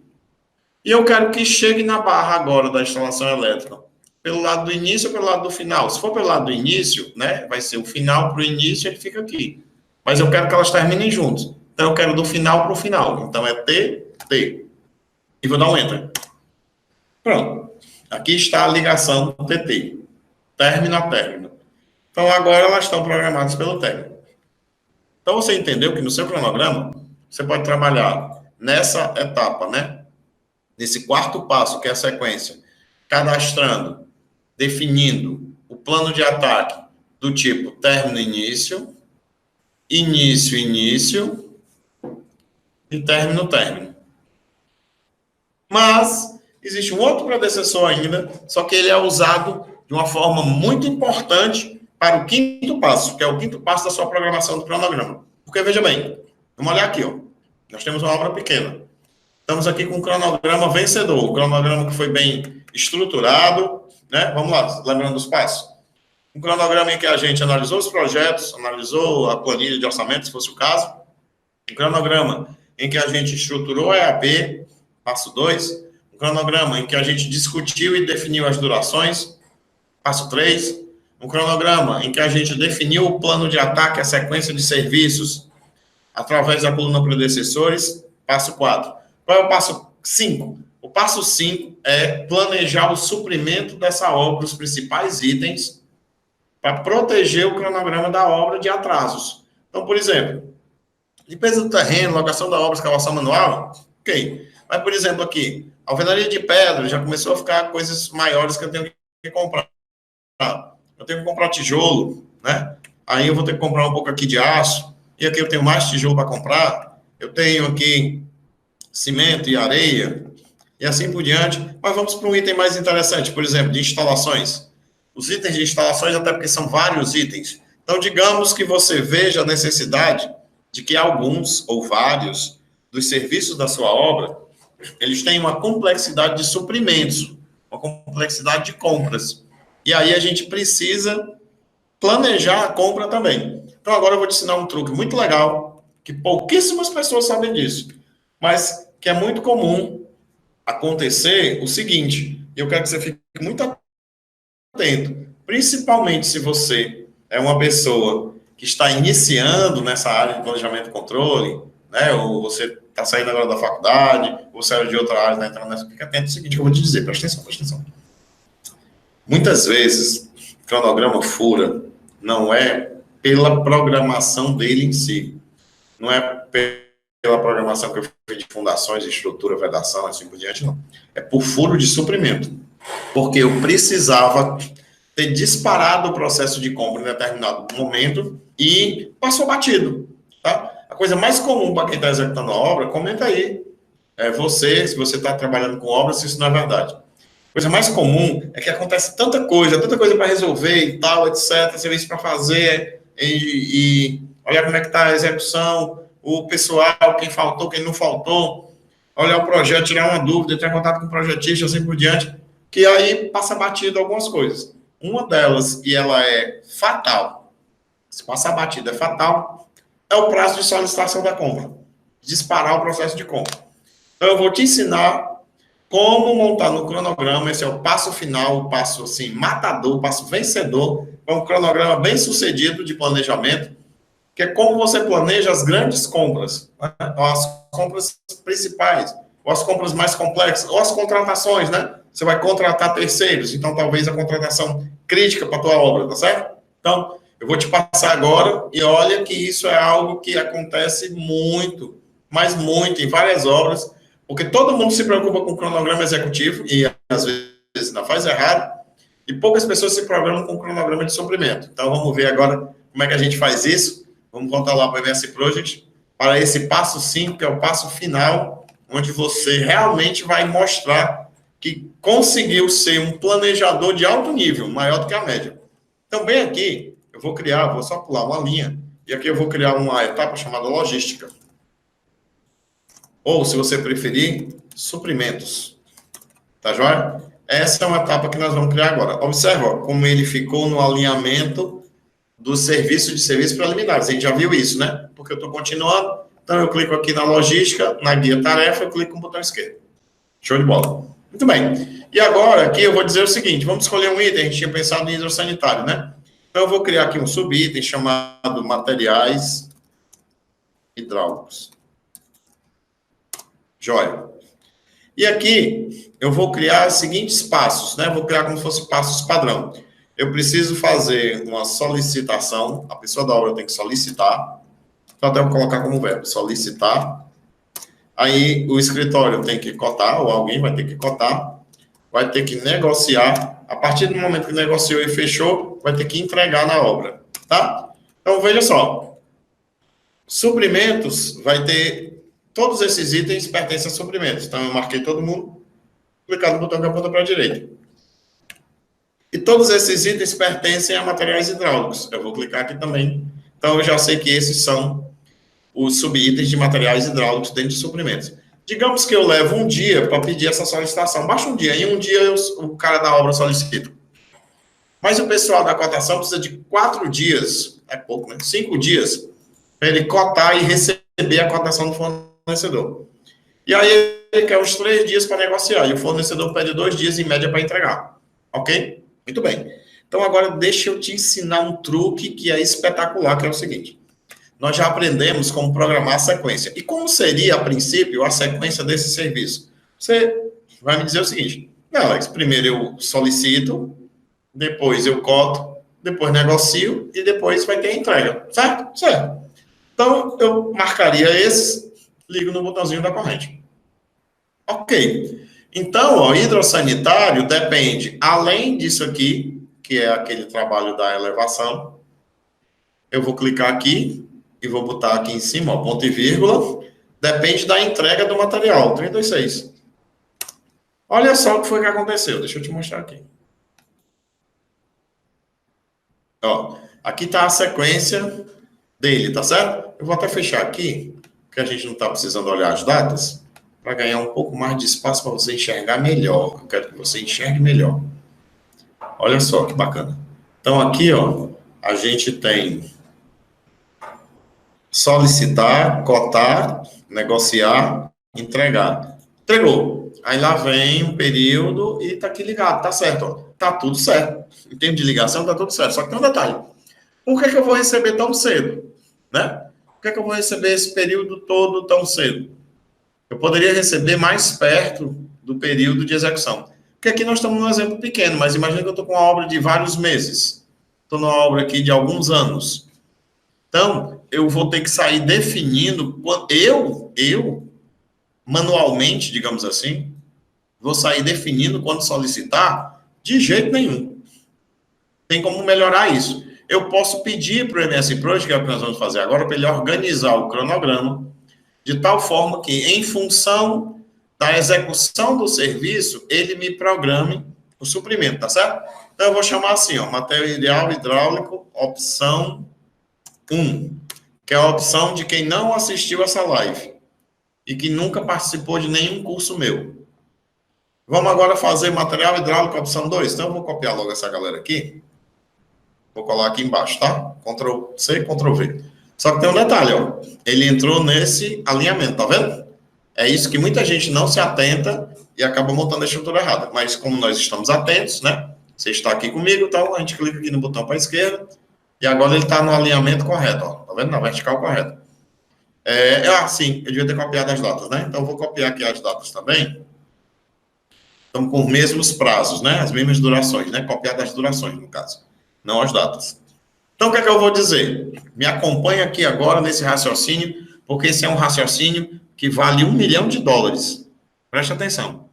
E eu quero que chegue na barra agora da instalação elétrica, pelo lado do início ou pelo lado do final? Se for pelo lado do início, né, vai ser o final para o início, ele fica aqui. Mas eu quero que elas terminem juntos. Então, eu quero do final para o final. Então, é T, T. E vou dar um Enter. Pronto. Aqui está a ligação do TT. Término a término. Então, agora elas estão programadas pelo término. Então, você entendeu que no seu cronograma, você pode trabalhar nessa etapa, né? Nesse quarto passo, que é a sequência, cadastrando, definindo o plano de ataque do tipo término-início, início-início e término-término. Mas existe um outro predecessor ainda, só que ele é usado de uma forma muito importante para o quinto passo, que é o quinto passo da sua programação do cronograma. Porque, veja bem, vamos olhar aqui, ó. Nós temos uma obra pequena. Estamos aqui com um cronograma vencedor, um cronograma que foi bem estruturado, né? Vamos lá, lembrando dos passos. Um cronograma em que a gente analisou os projetos, analisou a planilha de orçamento, se fosse o caso. Um cronograma em que a gente estruturou a EAP, passo 2. Um cronograma em que a gente discutiu e definiu as durações, passo 3. Um cronograma em que a gente definiu o plano de ataque, a sequência de serviços, através da coluna predecessores, passo 4. Qual é o passo 5? O passo 5 é planejar o suprimento dessa obra, os principais itens, para proteger o cronograma da obra de atrasos. Então, por exemplo, limpeza do terreno, locação da obra, escavação manual, ok. Mas, por exemplo, aqui, alvenaria de pedra, já começou a ficar coisas maiores que eu tenho que comprar. Eu tenho que comprar tijolo, né? Aí eu vou ter que comprar um pouco aqui de aço, e aqui eu tenho mais tijolo para comprar, eu tenho aqui cimento e areia, e assim por diante. Mas vamos para um item mais interessante, por exemplo, de instalações. Os itens de instalações, até porque são vários itens. Então, digamos que você veja a necessidade de que alguns ou vários dos serviços da sua obra, eles têm uma complexidade de suprimentos, uma complexidade de compras. E aí a gente precisa planejar a compra também. Então, agora eu vou te ensinar um truque muito legal, que pouquíssimas pessoas sabem disso, mas que é muito comum acontecer o seguinte, e eu quero que você fique muito atento, principalmente se você é uma pessoa que está iniciando nessa área de planejamento e controle, né, ou você está saindo agora da faculdade, ou saiu de outra área, está entrando nessa, fica atento ao seguinte que eu vou te dizer, presta atenção. Muitas vezes, o cronograma fura não é pela programação dele em si, não é pela programação que eu fiz de fundações, estrutura, vedação, assim por diante, não. É por furo de suprimento. Porque eu precisava ter disparado o processo de compra em determinado momento e passou batido, tá? A coisa mais comum para quem está executando a obra, comenta aí, se você está trabalhando com obra, se isso não é verdade. A coisa mais comum é que acontece tanta coisa para resolver e tal, etc., serviço para fazer, e olhar como é que está a execução, o pessoal, quem faltou, quem não faltou, olhar o projeto, tirar uma dúvida, entrar em contato com o projetista, assim por diante, que aí passa batido algumas coisas. Uma delas, e ela é fatal, se passar batido é fatal, é o prazo de solicitação da compra. Disparar o processo de compra. Então, eu vou te ensinar como montar no cronograma, esse é o passo final, o passo, assim, matador, o passo vencedor, é um cronograma bem sucedido de planejamento, que é como você planeja as grandes compras, né? As compras principais, ou as compras mais complexas, ou as contratações, né? Você vai contratar terceiros, então talvez a contratação crítica para a tua obra, tá certo? Então, eu vou te passar agora, e olha que isso é algo que acontece muito, mas muito, em várias obras, porque todo mundo se preocupa com o cronograma executivo, e às vezes ainda faz errado, e poucas pessoas se programam com o cronograma de suprimento. Então, vamos ver agora como é que a gente faz isso. Vamos voltar lá para o MS Project, para esse passo 5, que é o passo final, onde você realmente vai mostrar que conseguiu ser um planejador de alto nível, maior do que a média. Então, bem aqui, eu vou só pular uma linha, e aqui eu vou criar uma etapa chamada logística. Ou, se você preferir, suprimentos. Tá joia? Essa é uma etapa que nós vamos criar agora. Observa como ele ficou no alinhamento do serviço de serviços preliminares. A gente já viu isso, né? Porque eu estou continuando. Então, eu clico aqui na logística, na guia tarefa, eu clico com o botão esquerdo. Show de bola. Muito bem. E agora, aqui eu vou dizer o seguinte, vamos escolher um item, a gente tinha pensado em hidrossanitário, né? Então, eu vou criar aqui um subitem chamado materiais hidráulicos. Joia. E aqui, eu vou criar os seguintes passos, né? Vou criar como se fossem passos padrão. Eu preciso fazer uma solicitação, a pessoa da obra tem que solicitar, então até vou colocar como verbo, solicitar. Aí o escritório tem que cotar, ou alguém vai ter que cotar, vai ter que negociar. A partir do momento que negociou e fechou, vai ter que entregar na obra, tá? Então, veja só. Suprimentos vai ter... Todos esses itens pertencem a suprimentos. Então, eu marquei todo mundo, clicar no botão que aponta para a direita. E todos esses itens pertencem a materiais hidráulicos. Eu vou clicar aqui também. Então, eu já sei que esses são os subitens de materiais hidráulicos dentro de suprimentos. Digamos que eu levo um dia para pedir essa solicitação. Baixa um dia. Em um dia, o cara da obra solicita. Mas o pessoal da cotação precisa de 4 dias, é pouco, né? 5 dias, para ele cotar e receber a cotação do fornecedor. E aí ele quer uns 3 dias para negociar, e o fornecedor pede 2 dias em média para entregar. Ok? Muito bem. Então agora deixa eu te ensinar um truque que é espetacular, que é o seguinte. Nós já aprendemos como programar a sequência. E como seria, a princípio, a sequência desse serviço? Você vai me dizer o seguinte, Alex, primeiro eu solicito, depois eu coto, depois negocio e depois vai ter a entrega. Certo? Certo. Então, eu marcaria esse, ligo no botãozinho da corrente. Ok. Então, o hidrossanitário depende, além disso aqui, que é aquele trabalho da elevação, eu vou clicar aqui e vou botar aqui em cima, ó, ponto e vírgula, depende da entrega do material, 326. Olha só o que foi que aconteceu, deixa eu te mostrar aqui. Ó, aqui está a sequência dele, tá certo? Eu vou até fechar aqui, porque a gente não está precisando olhar as datas, para ganhar um pouco mais de espaço para você enxergar melhor. Eu quero que você enxergue melhor. Olha só que bacana. Então, aqui, ó, a gente tem solicitar, cotar, negociar, entregar. Entregou. Aí lá vem um período e tá aqui ligado, tá certo, ó. Tá tudo certo. Em termos de ligação, tá tudo certo. Só que tem um detalhe. Por que eu vou receber tão cedo? Né? Por que eu vou receber esse período todo tão cedo? Eu poderia receber mais perto do período de execução. Porque aqui nós estamos num exemplo pequeno, mas imagina que eu estou com uma obra de vários meses. Estou numa obra aqui de alguns anos. Então, eu vou ter que sair definindo, eu manualmente, digamos assim, vou sair definindo quando solicitar, de jeito nenhum. Tem como melhorar isso. Eu posso pedir para o MS Project, que é o que nós vamos fazer agora, para ele organizar o cronograma, de tal forma que, em função da execução do serviço, ele me programe o suprimento, tá certo? Então, eu vou chamar assim, ó, material hidráulico, opção 1, que é a opção de quem não assistiu essa live e que nunca participou de nenhum curso meu. Vamos agora fazer material hidráulico, opção 2. Então, eu vou copiar logo essa galera aqui. Vou colar aqui embaixo, tá? Ctrl C, Ctrl V. Só que tem um detalhe, ó. Ele entrou nesse alinhamento, tá vendo? É isso que muita gente não se atenta e acaba montando a estrutura errada. Mas como nós estamos atentos, né? Você está aqui comigo, então a gente clica aqui no botão para a esquerda e agora ele está no alinhamento correto, ó. Tá vendo? Na vertical correta. Sim, eu devia ter copiado as datas, né? Então eu vou copiar aqui as datas também. Estamos com os mesmos prazos, né? As mesmas durações, né? Copiar as durações, no caso, não as datas. Então, o que é que eu vou dizer? Me acompanha aqui agora nesse raciocínio, porque esse é um raciocínio que vale $1 milhão. Preste atenção.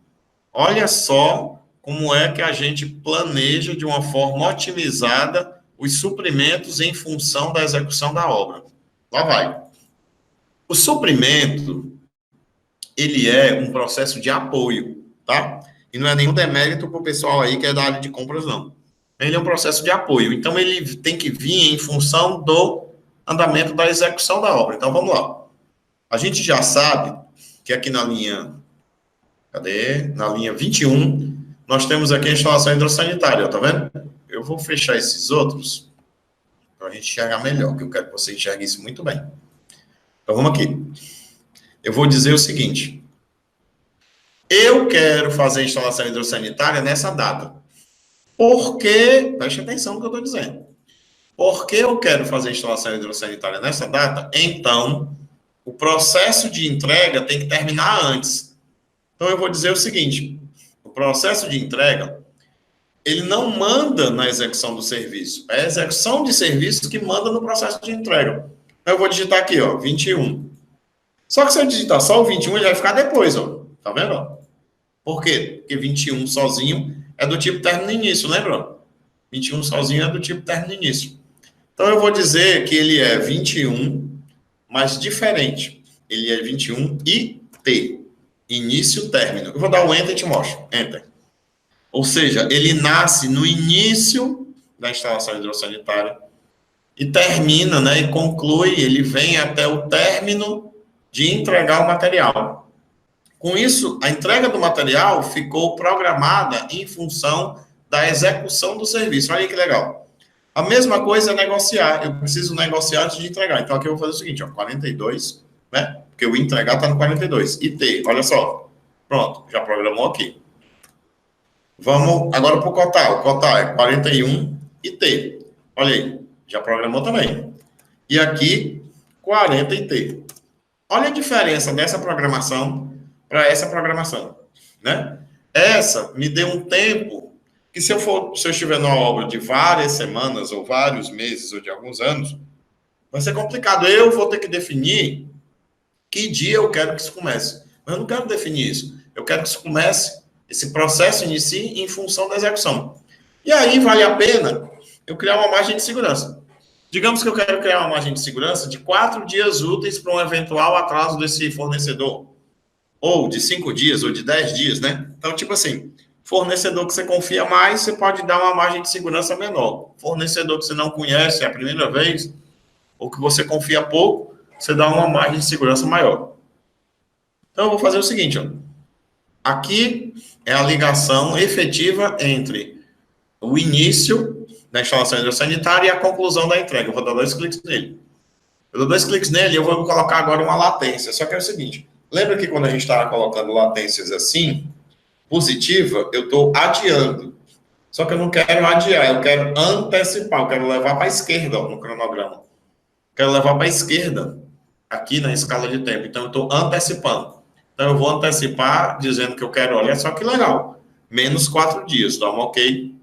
Olha só como é que a gente planeja de uma forma otimizada os suprimentos em função da execução da obra. Lá vai. O suprimento, ele é um processo de apoio, tá? E não é nenhum demérito para o pessoal aí que é da área de compras, não. Ele é um processo de apoio. Então, ele tem que vir em função do andamento da execução da obra. Então, vamos lá. A gente já sabe que aqui na linha... Na linha 21, nós temos aqui a instalação hidrossanitária, tá vendo? Eu vou fechar esses outros para a gente enxergar melhor, porque eu quero que você enxergue isso muito bem. Então, vamos aqui. Eu vou dizer o seguinte. Eu quero fazer a instalação hidrossanitária nessa data. Porque, preste atenção no que eu estou dizendo. Porque eu quero fazer a instalação hidrossanitária nessa data, então, o processo de entrega tem que terminar antes. Então, eu vou dizer o seguinte, o processo de entrega, ele não manda na execução do serviço. É a execução de serviço que manda no processo de entrega. Então, eu vou digitar aqui, ó, 21. Só que se eu digitar só o 21, ele vai ficar depois, ó. Tá vendo? Por quê? Porque 21 sozinho é do tipo término e início, lembra? 21 sozinho é do tipo término e início. Então, eu vou dizer que ele é 21, mas diferente. Ele é 21 e T. Início, término. Eu vou dar um Enter e te mostro. Enter. Ou seja, ele nasce no início da instalação hidrossanitária e termina, né, e conclui, ele vem até o término de entregar o material. Com isso, a entrega do material ficou programada em função da execução do serviço. Olha aí que legal. A mesma coisa é negociar. Eu preciso negociar antes de entregar. Então, aqui eu vou fazer o seguinte, ó, 42, né? Porque o entregar está no 42. E T, olha só. Pronto, já programou aqui. Vamos agora para o cotar. O cotar é 41 e T. Olha aí, já programou também. E aqui, 40 e T. Olha a diferença dessa programação para essa programação, né? Essa me deu um tempo que se eu estiver numa obra de várias semanas, ou vários meses, ou de alguns anos, vai ser complicado. Eu vou ter que definir que dia eu quero que isso comece. Mas eu não quero definir isso. Eu quero que isso comece, esse processo inicie em função da execução. E aí vale a pena eu criar uma margem de segurança. Digamos que eu quero criar uma margem de segurança de 4 dias úteis para um eventual atraso desse fornecedor. Ou de 5 dias, ou de 10 dias, né? Então, tipo assim, fornecedor que você confia mais, você pode dar uma margem de segurança menor. Fornecedor que você não conhece, é a primeira vez, ou que você confia pouco, você dá uma margem de segurança maior. Então, eu vou fazer o seguinte, ó. Aqui é a ligação efetiva entre o início da instalação hidrossanitária e a conclusão da entrega. Eu vou dar 2 cliques nele. Eu dou 2 cliques nele e eu vou colocar agora uma latência. Só que é o seguinte, lembra que quando a gente estava colocando latências assim, positiva, eu estou adiando. Só que eu não quero adiar, eu quero antecipar, eu quero levar para a esquerda ó, no cronograma. Quero levar para a esquerda, aqui na escala de tempo. Então, eu estou antecipando. Então, eu vou antecipar dizendo que eu quero, olha só que legal, menos 4 dias, dá um ok.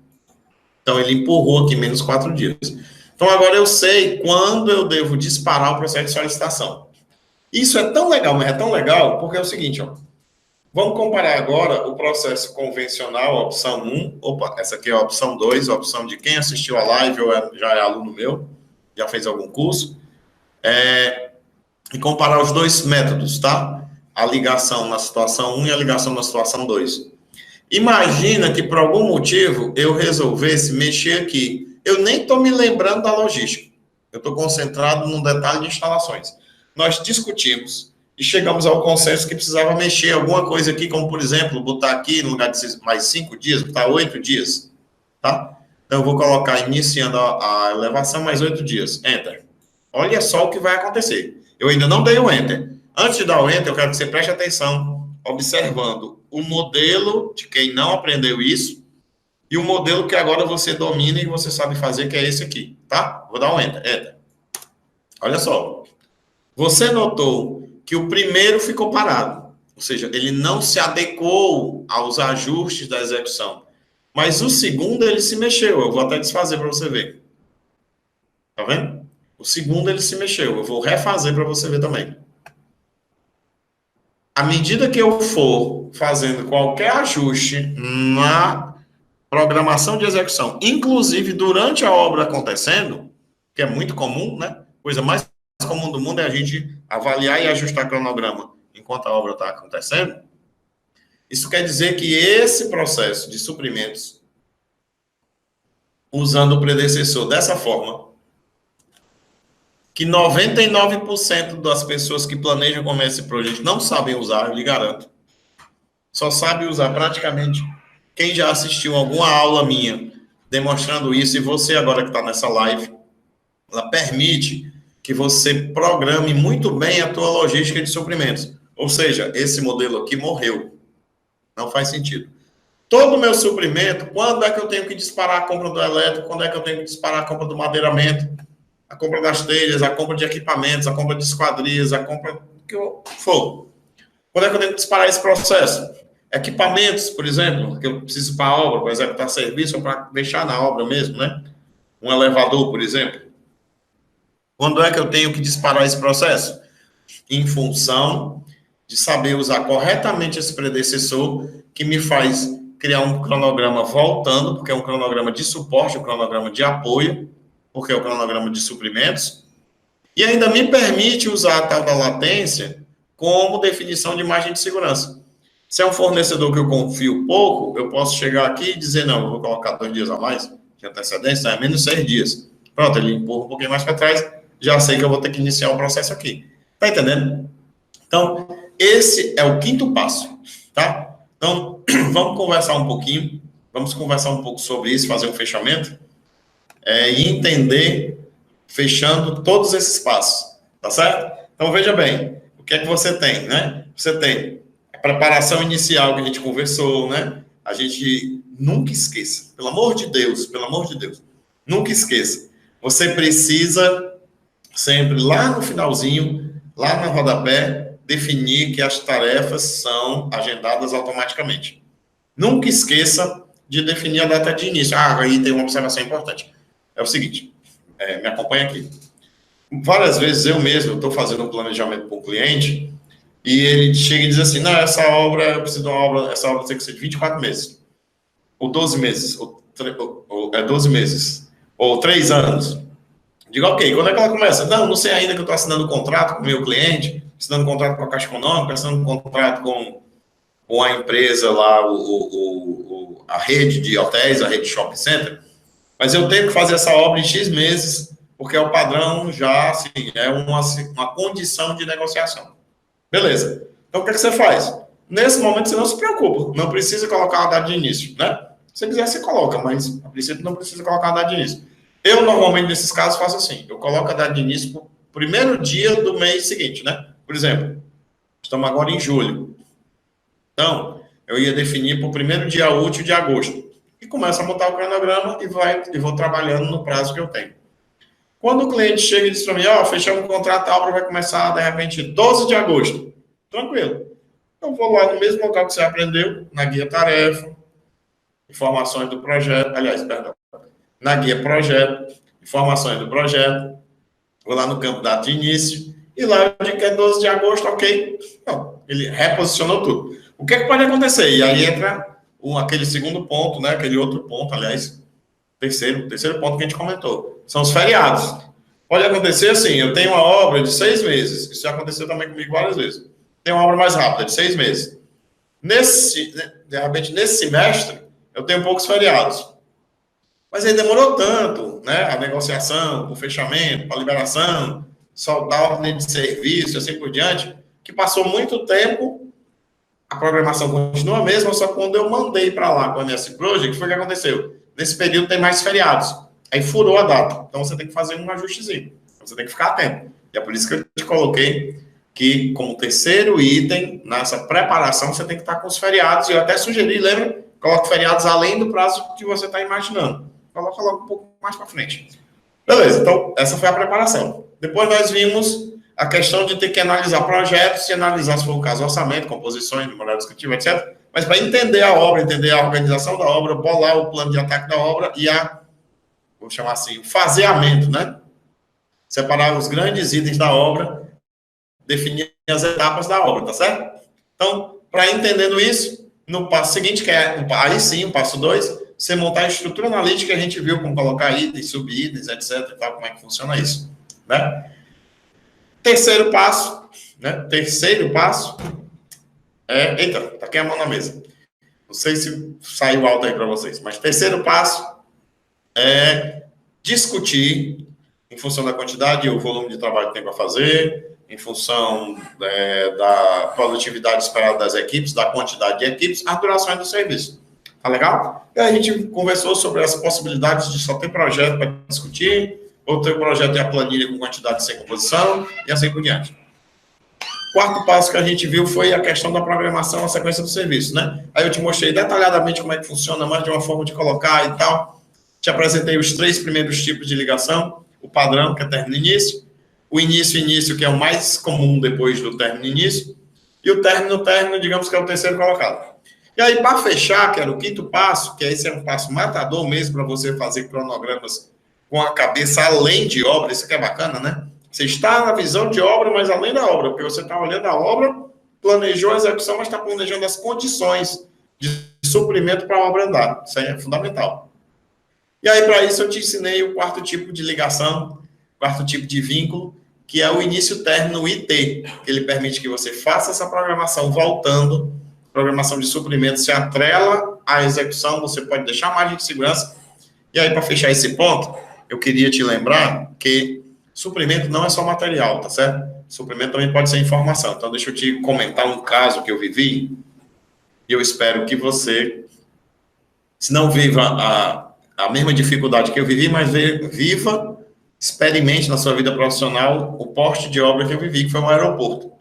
Então, ele empurrou aqui menos 4 dias. Então, agora eu sei quando eu devo disparar o processo de solicitação. Isso é tão legal, mas é tão legal, porque é o seguinte, ó. Vamos comparar agora o processo convencional, a opção 1. Opa, essa aqui é a opção 2, a opção de quem assistiu a live ou já é aluno meu, já fez algum curso. E comparar os 2 métodos, tá? A ligação na situação 1 e a ligação na situação 2. Imagina que, por algum motivo, eu resolvesse mexer aqui. Eu nem estou me lembrando da logística. Eu estou concentrado no detalhe de instalações. Nós discutimos e chegamos ao consenso que precisava mexer alguma coisa aqui, como, por exemplo, botar aqui, no lugar de mais 5 dias, botar 8 dias, tá? Então, eu vou colocar, iniciando a elevação, mais 8 dias. Enter. Olha só o que vai acontecer. Eu ainda não dei o Enter. Antes de dar o Enter, eu quero que você preste atenção, observando o modelo de quem não aprendeu isso e o modelo que agora você domina e você sabe fazer, que é esse aqui, tá? Vou dar um Enter. Enter. Olha só. Você notou que o primeiro ficou parado, ou seja, ele não se adequou aos ajustes da execução. Mas o segundo, ele se mexeu. Eu vou até desfazer para você ver. Tá vendo? O segundo, ele se mexeu. Eu vou refazer para você ver também. À medida que eu for fazendo qualquer ajuste na programação de execução, inclusive durante a obra acontecendo, que é muito comum, né? Coisa mais comum do mundo é a gente avaliar e ajustar cronograma enquanto a obra está acontecendo. Isso quer dizer que esse processo de suprimentos, usando o predecessor dessa forma, que 99% das pessoas que planejam começar esse projeto não sabem usar, eu lhe garanto. Só sabe usar praticamente quem já assistiu alguma aula minha demonstrando isso, e você agora que está nessa live, ela permite que você programe muito bem a tua logística de suprimentos. Ou seja, esse modelo aqui morreu. Não faz sentido. Todo o meu suprimento, quando é que eu tenho que disparar a compra do elétrico, quando é que eu tenho que disparar a compra do madeiramento, a compra das telhas, a compra de equipamentos, a compra de esquadrias, a compra do que for. Quando é que eu tenho que disparar esse processo? Equipamentos, por exemplo, que eu preciso para a obra, para executar serviço ou para deixar na obra mesmo, né? Um elevador, por exemplo. Quando é que eu tenho que disparar esse processo? Em função de saber usar corretamente esse predecessor, que me faz criar um cronograma voltando, porque é um cronograma de suporte, um cronograma de apoio, porque é o cronograma de suprimentos, e ainda me permite usar a tal da latência como definição de margem de segurança. Se é um fornecedor que eu confio pouco, eu posso chegar aqui e dizer, não, eu vou colocar 2 dias a mais de antecedência, é menos 6 dias. Pronto, ele empurra um pouquinho mais para trás, já sei que eu vou ter que iniciar o processo aqui. Tá entendendo? Então, esse é o 5º passo, tá? Então, vamos conversar um pouquinho vamos conversar um pouco sobre isso, fazer um fechamento, e entender, fechando todos esses passos, tá certo? Então, veja bem, o que é que você tem, né? Você tem a preparação inicial que a gente conversou, né? A gente nunca esqueça, pelo amor de Deus, nunca esqueça. Você precisa sempre, lá no finalzinho, lá no rodapé, definir que as tarefas são agendadas automaticamente. Nunca esqueça de definir a data de início. Aí tem uma observação importante. É o seguinte, me acompanha aqui. Várias vezes eu mesmo estou fazendo um planejamento para um cliente e ele chega e diz assim, não, essa obra, eu preciso de uma obra, essa obra tem que ser de 24 meses, ou 12 meses, ou 12 meses, ou 3 anos. Digo, ok, quando é que ela começa? Não sei ainda que eu estou assinando um contrato com o meu cliente, assinando um contrato com a Caixa Econômica, assinando um contrato com a empresa lá, a rede de hotéis, a rede de shopping center, mas eu tenho que fazer essa obra em X meses, porque é o padrão já, assim, é uma condição de negociação. Beleza. Então, o que você faz? Nesse momento, você não se preocupa, não precisa colocar a data de início, né? Se quiser, você coloca, mas, a princípio, não precisa colocar a data de início. Eu, normalmente, nesses casos, faço assim, eu coloco a data de início para o primeiro dia do mês seguinte, né? Por exemplo, estamos agora em julho. Então, eu ia definir para o primeiro dia útil de agosto. E começo a montar o cronograma e vou trabalhando no prazo que eu tenho. Quando o cliente chega e diz para mim, fechamos o contrato, a obra vai começar, de repente, 12 de agosto. Tranquilo. Eu vou lá no mesmo local que você aprendeu, na guia tarefa, informações do projeto, na guia projeto, informações do projeto, vou lá no campo data de início, e lá eu digo que é 12 de agosto, ok. Não, ele reposicionou tudo. O que é que pode acontecer? E aí entra aquele segundo ponto, né? Aquele outro ponto, aliás, terceiro ponto que a gente comentou. São os feriados. Pode acontecer assim, eu tenho uma obra de 6 meses. Isso já aconteceu também comigo várias vezes. Tem uma obra mais rápida, de 6 meses. De repente, nesse semestre, eu tenho poucos feriados. Mas aí demorou tanto, né? A negociação, o fechamento, a liberação, soltar a ordem de serviço, assim por diante, que passou muito tempo. A programação continua a mesma, só que quando eu mandei para lá com a MS Project, o que foi que aconteceu? Nesse período tem mais feriados. Aí furou a data. Então você tem que fazer um ajustezinho. Você tem que ficar atento. E é por isso que eu te coloquei que, como terceiro item, nessa preparação, você tem que estar com os feriados. E eu até sugeri, lembra? Coloque feriados além do prazo que você está imaginando. Coloca logo um pouco mais para frente. Beleza, então essa foi a preparação. Depois nós vimos a questão de ter que analisar projetos e analisar, se for o caso, orçamento, composições, memorial descritivo, etc. Mas para entender a obra, entender a organização da obra, bolar o plano de ataque da obra e vou chamar assim, o faseamento, né? Separar os grandes itens da obra, definir as etapas da obra, tá certo? Então, para entendendo isso, no passo seguinte, que é aí sim, o passo 2, você montar a estrutura analítica que a gente viu, como colocar itens, subitens, etc. e tal, como é que funciona isso, né? Terceiro passo eita, tá aqui a mão na mesa. Não sei se saiu alto aí para vocês, mas terceiro passo é discutir, em função da quantidade e o volume de trabalho que tem para fazer, em função da produtividade esperada das equipes, da quantidade de equipes, as durações do serviço. Tá legal? E a gente conversou sobre as possibilidades de só ter projeto para discutir, ou ter o projeto e a planilha com quantidade sem composição, e assim por diante. Quarto passo que a gente viu foi a questão da programação, a sequência do serviço, né? Aí eu te mostrei detalhadamente como é que funciona, mais de uma forma de colocar e tal. Te apresentei os 3 primeiros tipos de ligação, o padrão, que é término e início, o início, que é o mais comum depois do término e início, e o término, digamos que é o terceiro colocado. E aí, para fechar, que era o quinto passo, que esse é um passo matador mesmo para você fazer cronogramas com a cabeça além de obra, isso que é bacana, né? Você está na visão de obra, mas além da obra, porque você está olhando a obra, planejou a execução, mas está planejando as condições de suprimento para a obra andar. Isso aí é fundamental. E aí, para isso, eu te ensinei o quarto tipo de ligação, quarto tipo de vínculo, que é o início-término IT, que ele permite que você faça essa programação voltando, programação de suprimento se atrela à execução, você pode deixar margem de segurança. E aí, para fechar esse ponto, eu queria te lembrar que suprimento não é só material, tá certo? Suprimento também pode ser informação. Então, deixa eu te comentar um caso que eu vivi e eu espero que você Se não viva a mesma dificuldade que eu vivi, mas viva, experimente na sua vida profissional o porte de obra que eu vivi, que foi um aeroporto.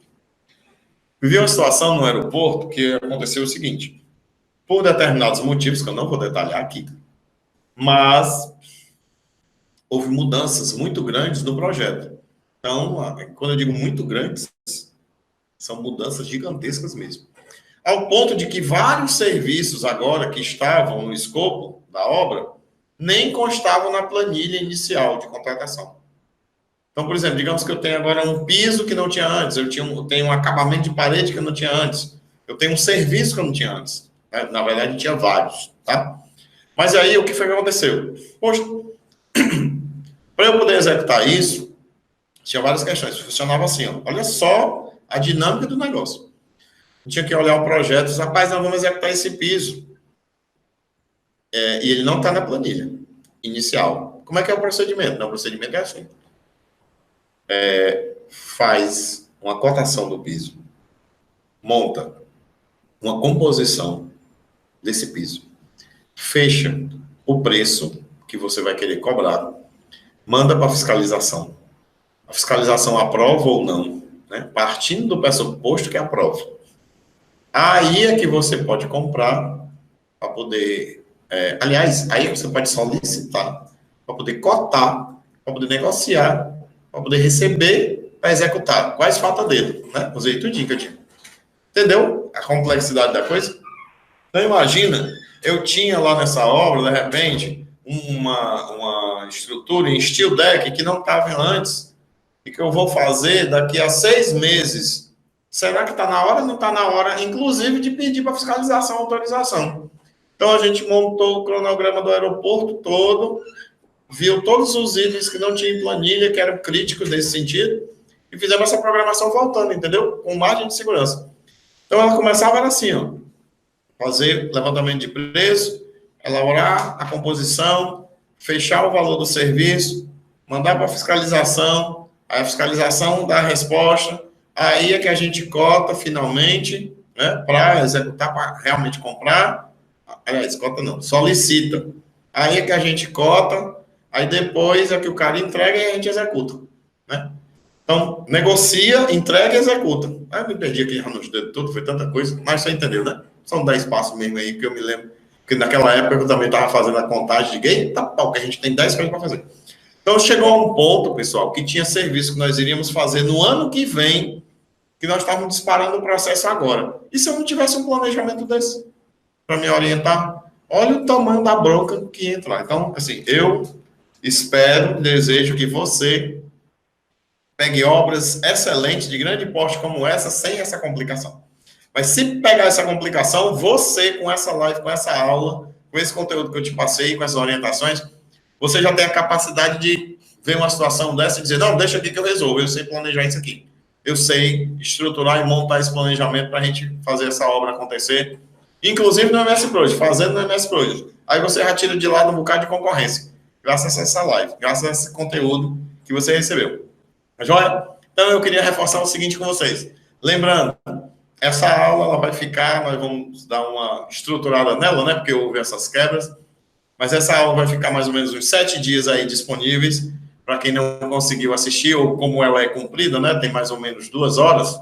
Vivi uma situação no aeroporto que aconteceu o seguinte, por determinados motivos, que eu não vou detalhar aqui, mas houve mudanças muito grandes no projeto. Então, quando eu digo muito grandes, são mudanças gigantescas mesmo. Ao ponto de que vários serviços agora que estavam no escopo da obra nem constavam na planilha inicial de contratação. Então, por exemplo, digamos que eu tenho agora um piso que não tinha antes, eu tenho um acabamento de parede que eu não tinha antes, eu tenho um serviço que eu não tinha antes. Né? Na verdade, tinha vários, tá? Mas aí, o que foi que aconteceu? Poxa, para eu poder executar isso, tinha várias questões. Funcionava assim, ó. Olha só a dinâmica do negócio. Tinha que olhar o projeto, rapaz, nós vamos executar esse piso. E ele não está na planilha inicial. Como é que é o procedimento? Não, o procedimento é assim. Faz uma cotação do piso, monta uma composição desse piso, fecha o preço que você vai querer cobrar, manda para a fiscalização. A fiscalização aprova ou não, né? Partindo do pressuposto que aprova. Aí é que você pode comprar para poder... aliás, aí você pode solicitar para poder cotar, para poder negociar, para poder receber, para executar. Quais falta dele, né? Usei tudinho que eu tinha. Entendeu a complexidade da coisa? Então, imagina, eu tinha lá nessa obra, de repente, uma estrutura em steel deck que não estava antes e que eu vou fazer daqui a 6 meses. Será que está na hora ou não está na hora, inclusive, de pedir para fiscalização, autorização? Então, a gente montou o cronograma do aeroporto todo, viu todos os itens que não tinham planilha, que eram críticos nesse sentido, e fizemos essa programação voltando, entendeu? Com margem de segurança. Então, ela começava assim, ó, fazer levantamento de preço, elaborar a composição, fechar o valor do serviço, mandar para a fiscalização dá a resposta, aí é que a gente cota finalmente, né, para executar, para realmente comprar, aliás, cota não, solicita. Aí é que a gente cota, aí depois é que o cara entrega e a gente executa, né? Então, negocia, entrega e executa. Aí eu me perdi aqui nos dedos tudo, foi tanta coisa, mas você entendeu, né? São 10 passos mesmo aí que eu me lembro, porque naquela época eu também estava fazendo a contagem de eita pau, que a gente tem 10 coisas para fazer. Então, chegou a um ponto, pessoal, que tinha serviço que nós iríamos fazer no ano que vem, que nós estávamos disparando o processo agora. E se eu não tivesse um planejamento desse para me orientar? Olha o tamanho da bronca que entra lá. Então, assim, eu espero, desejo que você pegue obras excelentes, de grande porte como essa, sem essa complicação. Mas se pegar essa complicação, você, com essa live, com essa aula, com esse conteúdo que eu te passei, com essas orientações, você já tem a capacidade de ver uma situação dessa e dizer, não, deixa aqui que eu resolvo, eu sei planejar isso aqui. Eu sei estruturar e montar esse planejamento para a gente fazer essa obra acontecer, inclusive no MS Project, fazendo no MS Project. Aí você já tira de lado um bocado de concorrência, graças a essa live, graças a esse conteúdo que você recebeu. Joia? Então, eu queria reforçar o seguinte com vocês. Lembrando, essa aula ela vai ficar, nós vamos dar uma estruturada nela, né? Porque houve essas quebras. Mas essa aula vai ficar mais ou menos uns 7 dias aí disponíveis para quem não conseguiu assistir, ou como ela é comprida, né? Tem mais ou menos 2 horas.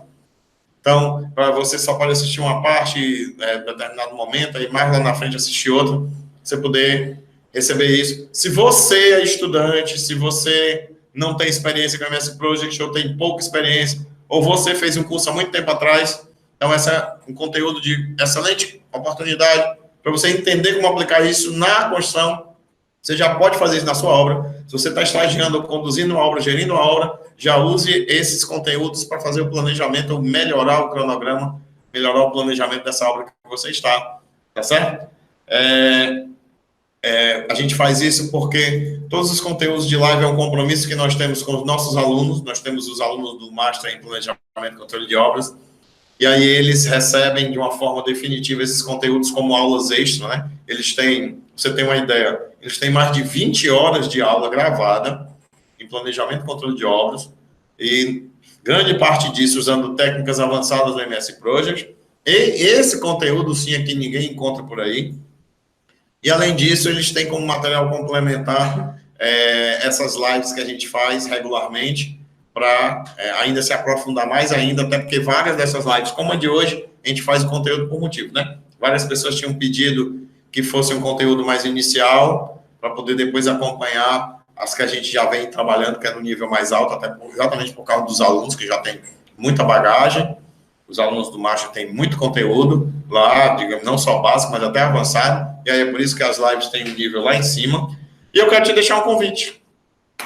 Então, para você só pode assistir uma parte em determinado momento, aí mais lá na frente assistir outra, você poder receber isso. Se você é estudante, se você não tem experiência com a MS Project, ou tem pouca experiência, ou você fez um curso há muito tempo atrás, então esse é um conteúdo de excelente oportunidade para você entender como aplicar isso na construção. Você já pode fazer isso na sua obra. Se você está estagiando, conduzindo uma obra, gerindo uma obra, já use esses conteúdos para fazer o planejamento, melhorar o cronograma, melhorar o planejamento dessa obra que você está. Tá certo? A gente faz isso porque todos os conteúdos de live é um compromisso que nós temos com os nossos alunos. Nós temos os alunos do Master em Planejamento e Controle de Obras. E aí eles recebem de uma forma definitiva esses conteúdos como aulas extras, né? Eles têm, você tem uma ideia, eles têm mais de 20 horas de aula gravada em Planejamento e Controle de Obras, e grande parte disso usando técnicas avançadas do MS Project. E esse conteúdo, sim, aqui ninguém encontra por aí. E, além disso, eles têm como material complementar essas lives que a gente faz regularmente para ainda se aprofundar mais ainda, até porque várias dessas lives, como a de hoje, a gente faz o conteúdo por motivo, né? Várias pessoas tinham pedido que fosse um conteúdo mais inicial, para poder depois acompanhar as que a gente já vem trabalhando, que é no nível mais alto, até exatamente por causa dos alunos, que já tem muita bagagem. Os alunos do Marcha têm muito conteúdo lá, digamos, não só básico, mas até avançado, e aí é por isso que as lives têm um nível lá em cima. E eu quero te deixar um convite.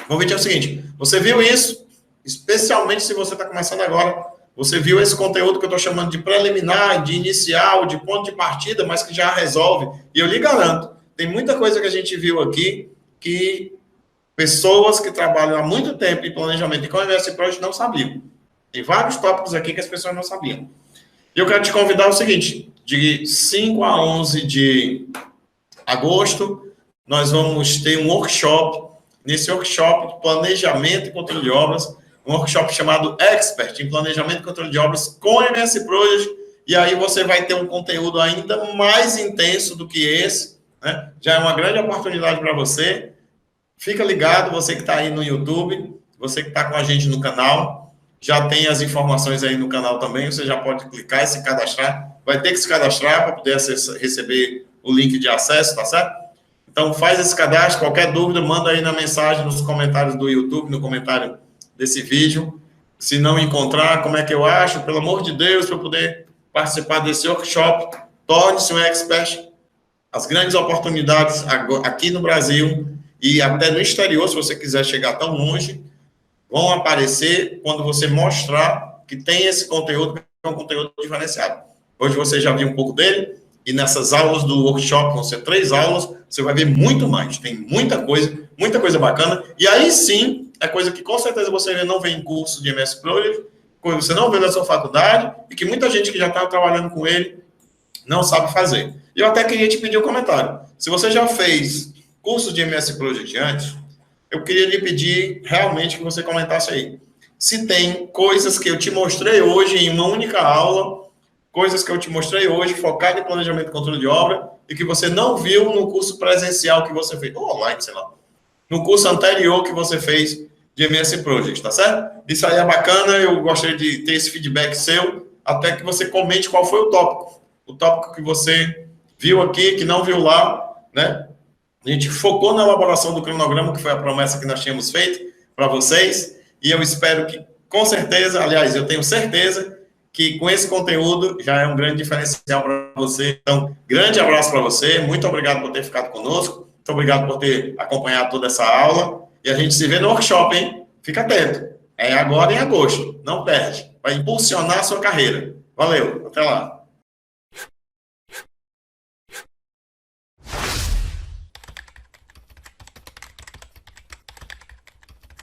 O convite é o seguinte: você viu isso? Especialmente se você está começando agora, você viu esse conteúdo que eu estou chamando de preliminar, de inicial, de ponto de partida, mas que já resolve. E eu lhe garanto, tem muita coisa que a gente viu aqui que pessoas que trabalham há muito tempo em planejamento e com o MS Project não sabiam. Tem vários tópicos aqui que as pessoas não sabiam. E eu quero te convidar ao seguinte: de 5 a 11 de agosto, nós vamos ter um workshop. Nesse workshop de planejamento e controle de obras, um workshop chamado Expert em Planejamento e Controle de Obras com MS Project, e aí você vai ter um conteúdo ainda mais intenso do que esse, né? Já é uma grande oportunidade para você. Fica ligado, você que está aí no YouTube, você que está com a gente no canal, já tem as informações aí no canal também, você já pode clicar e se cadastrar, vai ter que se cadastrar para poder receber o link de acesso, tá certo? Então, faz esse cadastro, qualquer dúvida, manda aí na mensagem, nos comentários do YouTube, no comentário desse vídeo. Se não encontrar, como é que eu acho? Pelo amor de Deus, para eu poder participar desse workshop, torne-se um expert. As grandes oportunidades aqui no Brasil e até no exterior, se você quiser chegar tão longe, vão aparecer quando você mostrar que tem esse conteúdo, que é um conteúdo diferenciado. Hoje você já viu um pouco dele, e nessas aulas do workshop, vão ser 3 aulas, você vai ver muito mais. Tem muita coisa bacana. E aí sim, é coisa que com certeza você não vê em curso de MS Project, coisa que você não vê na sua faculdade, e que muita gente que já está trabalhando com ele não sabe fazer. E eu até queria te pedir um comentário. Se você já fez curso de MS Project antes, eu queria lhe pedir realmente que você comentasse aí. Se tem coisas que eu te mostrei hoje em uma única aula, coisas que eu te mostrei hoje, focado em planejamento e controle de obra, e que você não viu no curso presencial que você fez, ou online, sei lá, no curso anterior que você fez de MS Project, tá certo? Isso aí é bacana, eu gostaria de ter esse feedback seu, até que você comente qual foi o tópico que você viu aqui, que não viu lá, né? A gente focou na elaboração do cronograma, que foi a promessa que nós tínhamos feito para vocês, e eu espero que, com certeza, aliás, eu tenho certeza que com esse conteúdo já é um grande diferencial para você. Então, grande abraço para você, muito obrigado por ter ficado conosco, muito obrigado por ter acompanhado toda essa aula, e a gente se vê no workshop, hein? Fica atento, é agora em agosto, não perde, vai impulsionar a sua carreira. Valeu, até lá.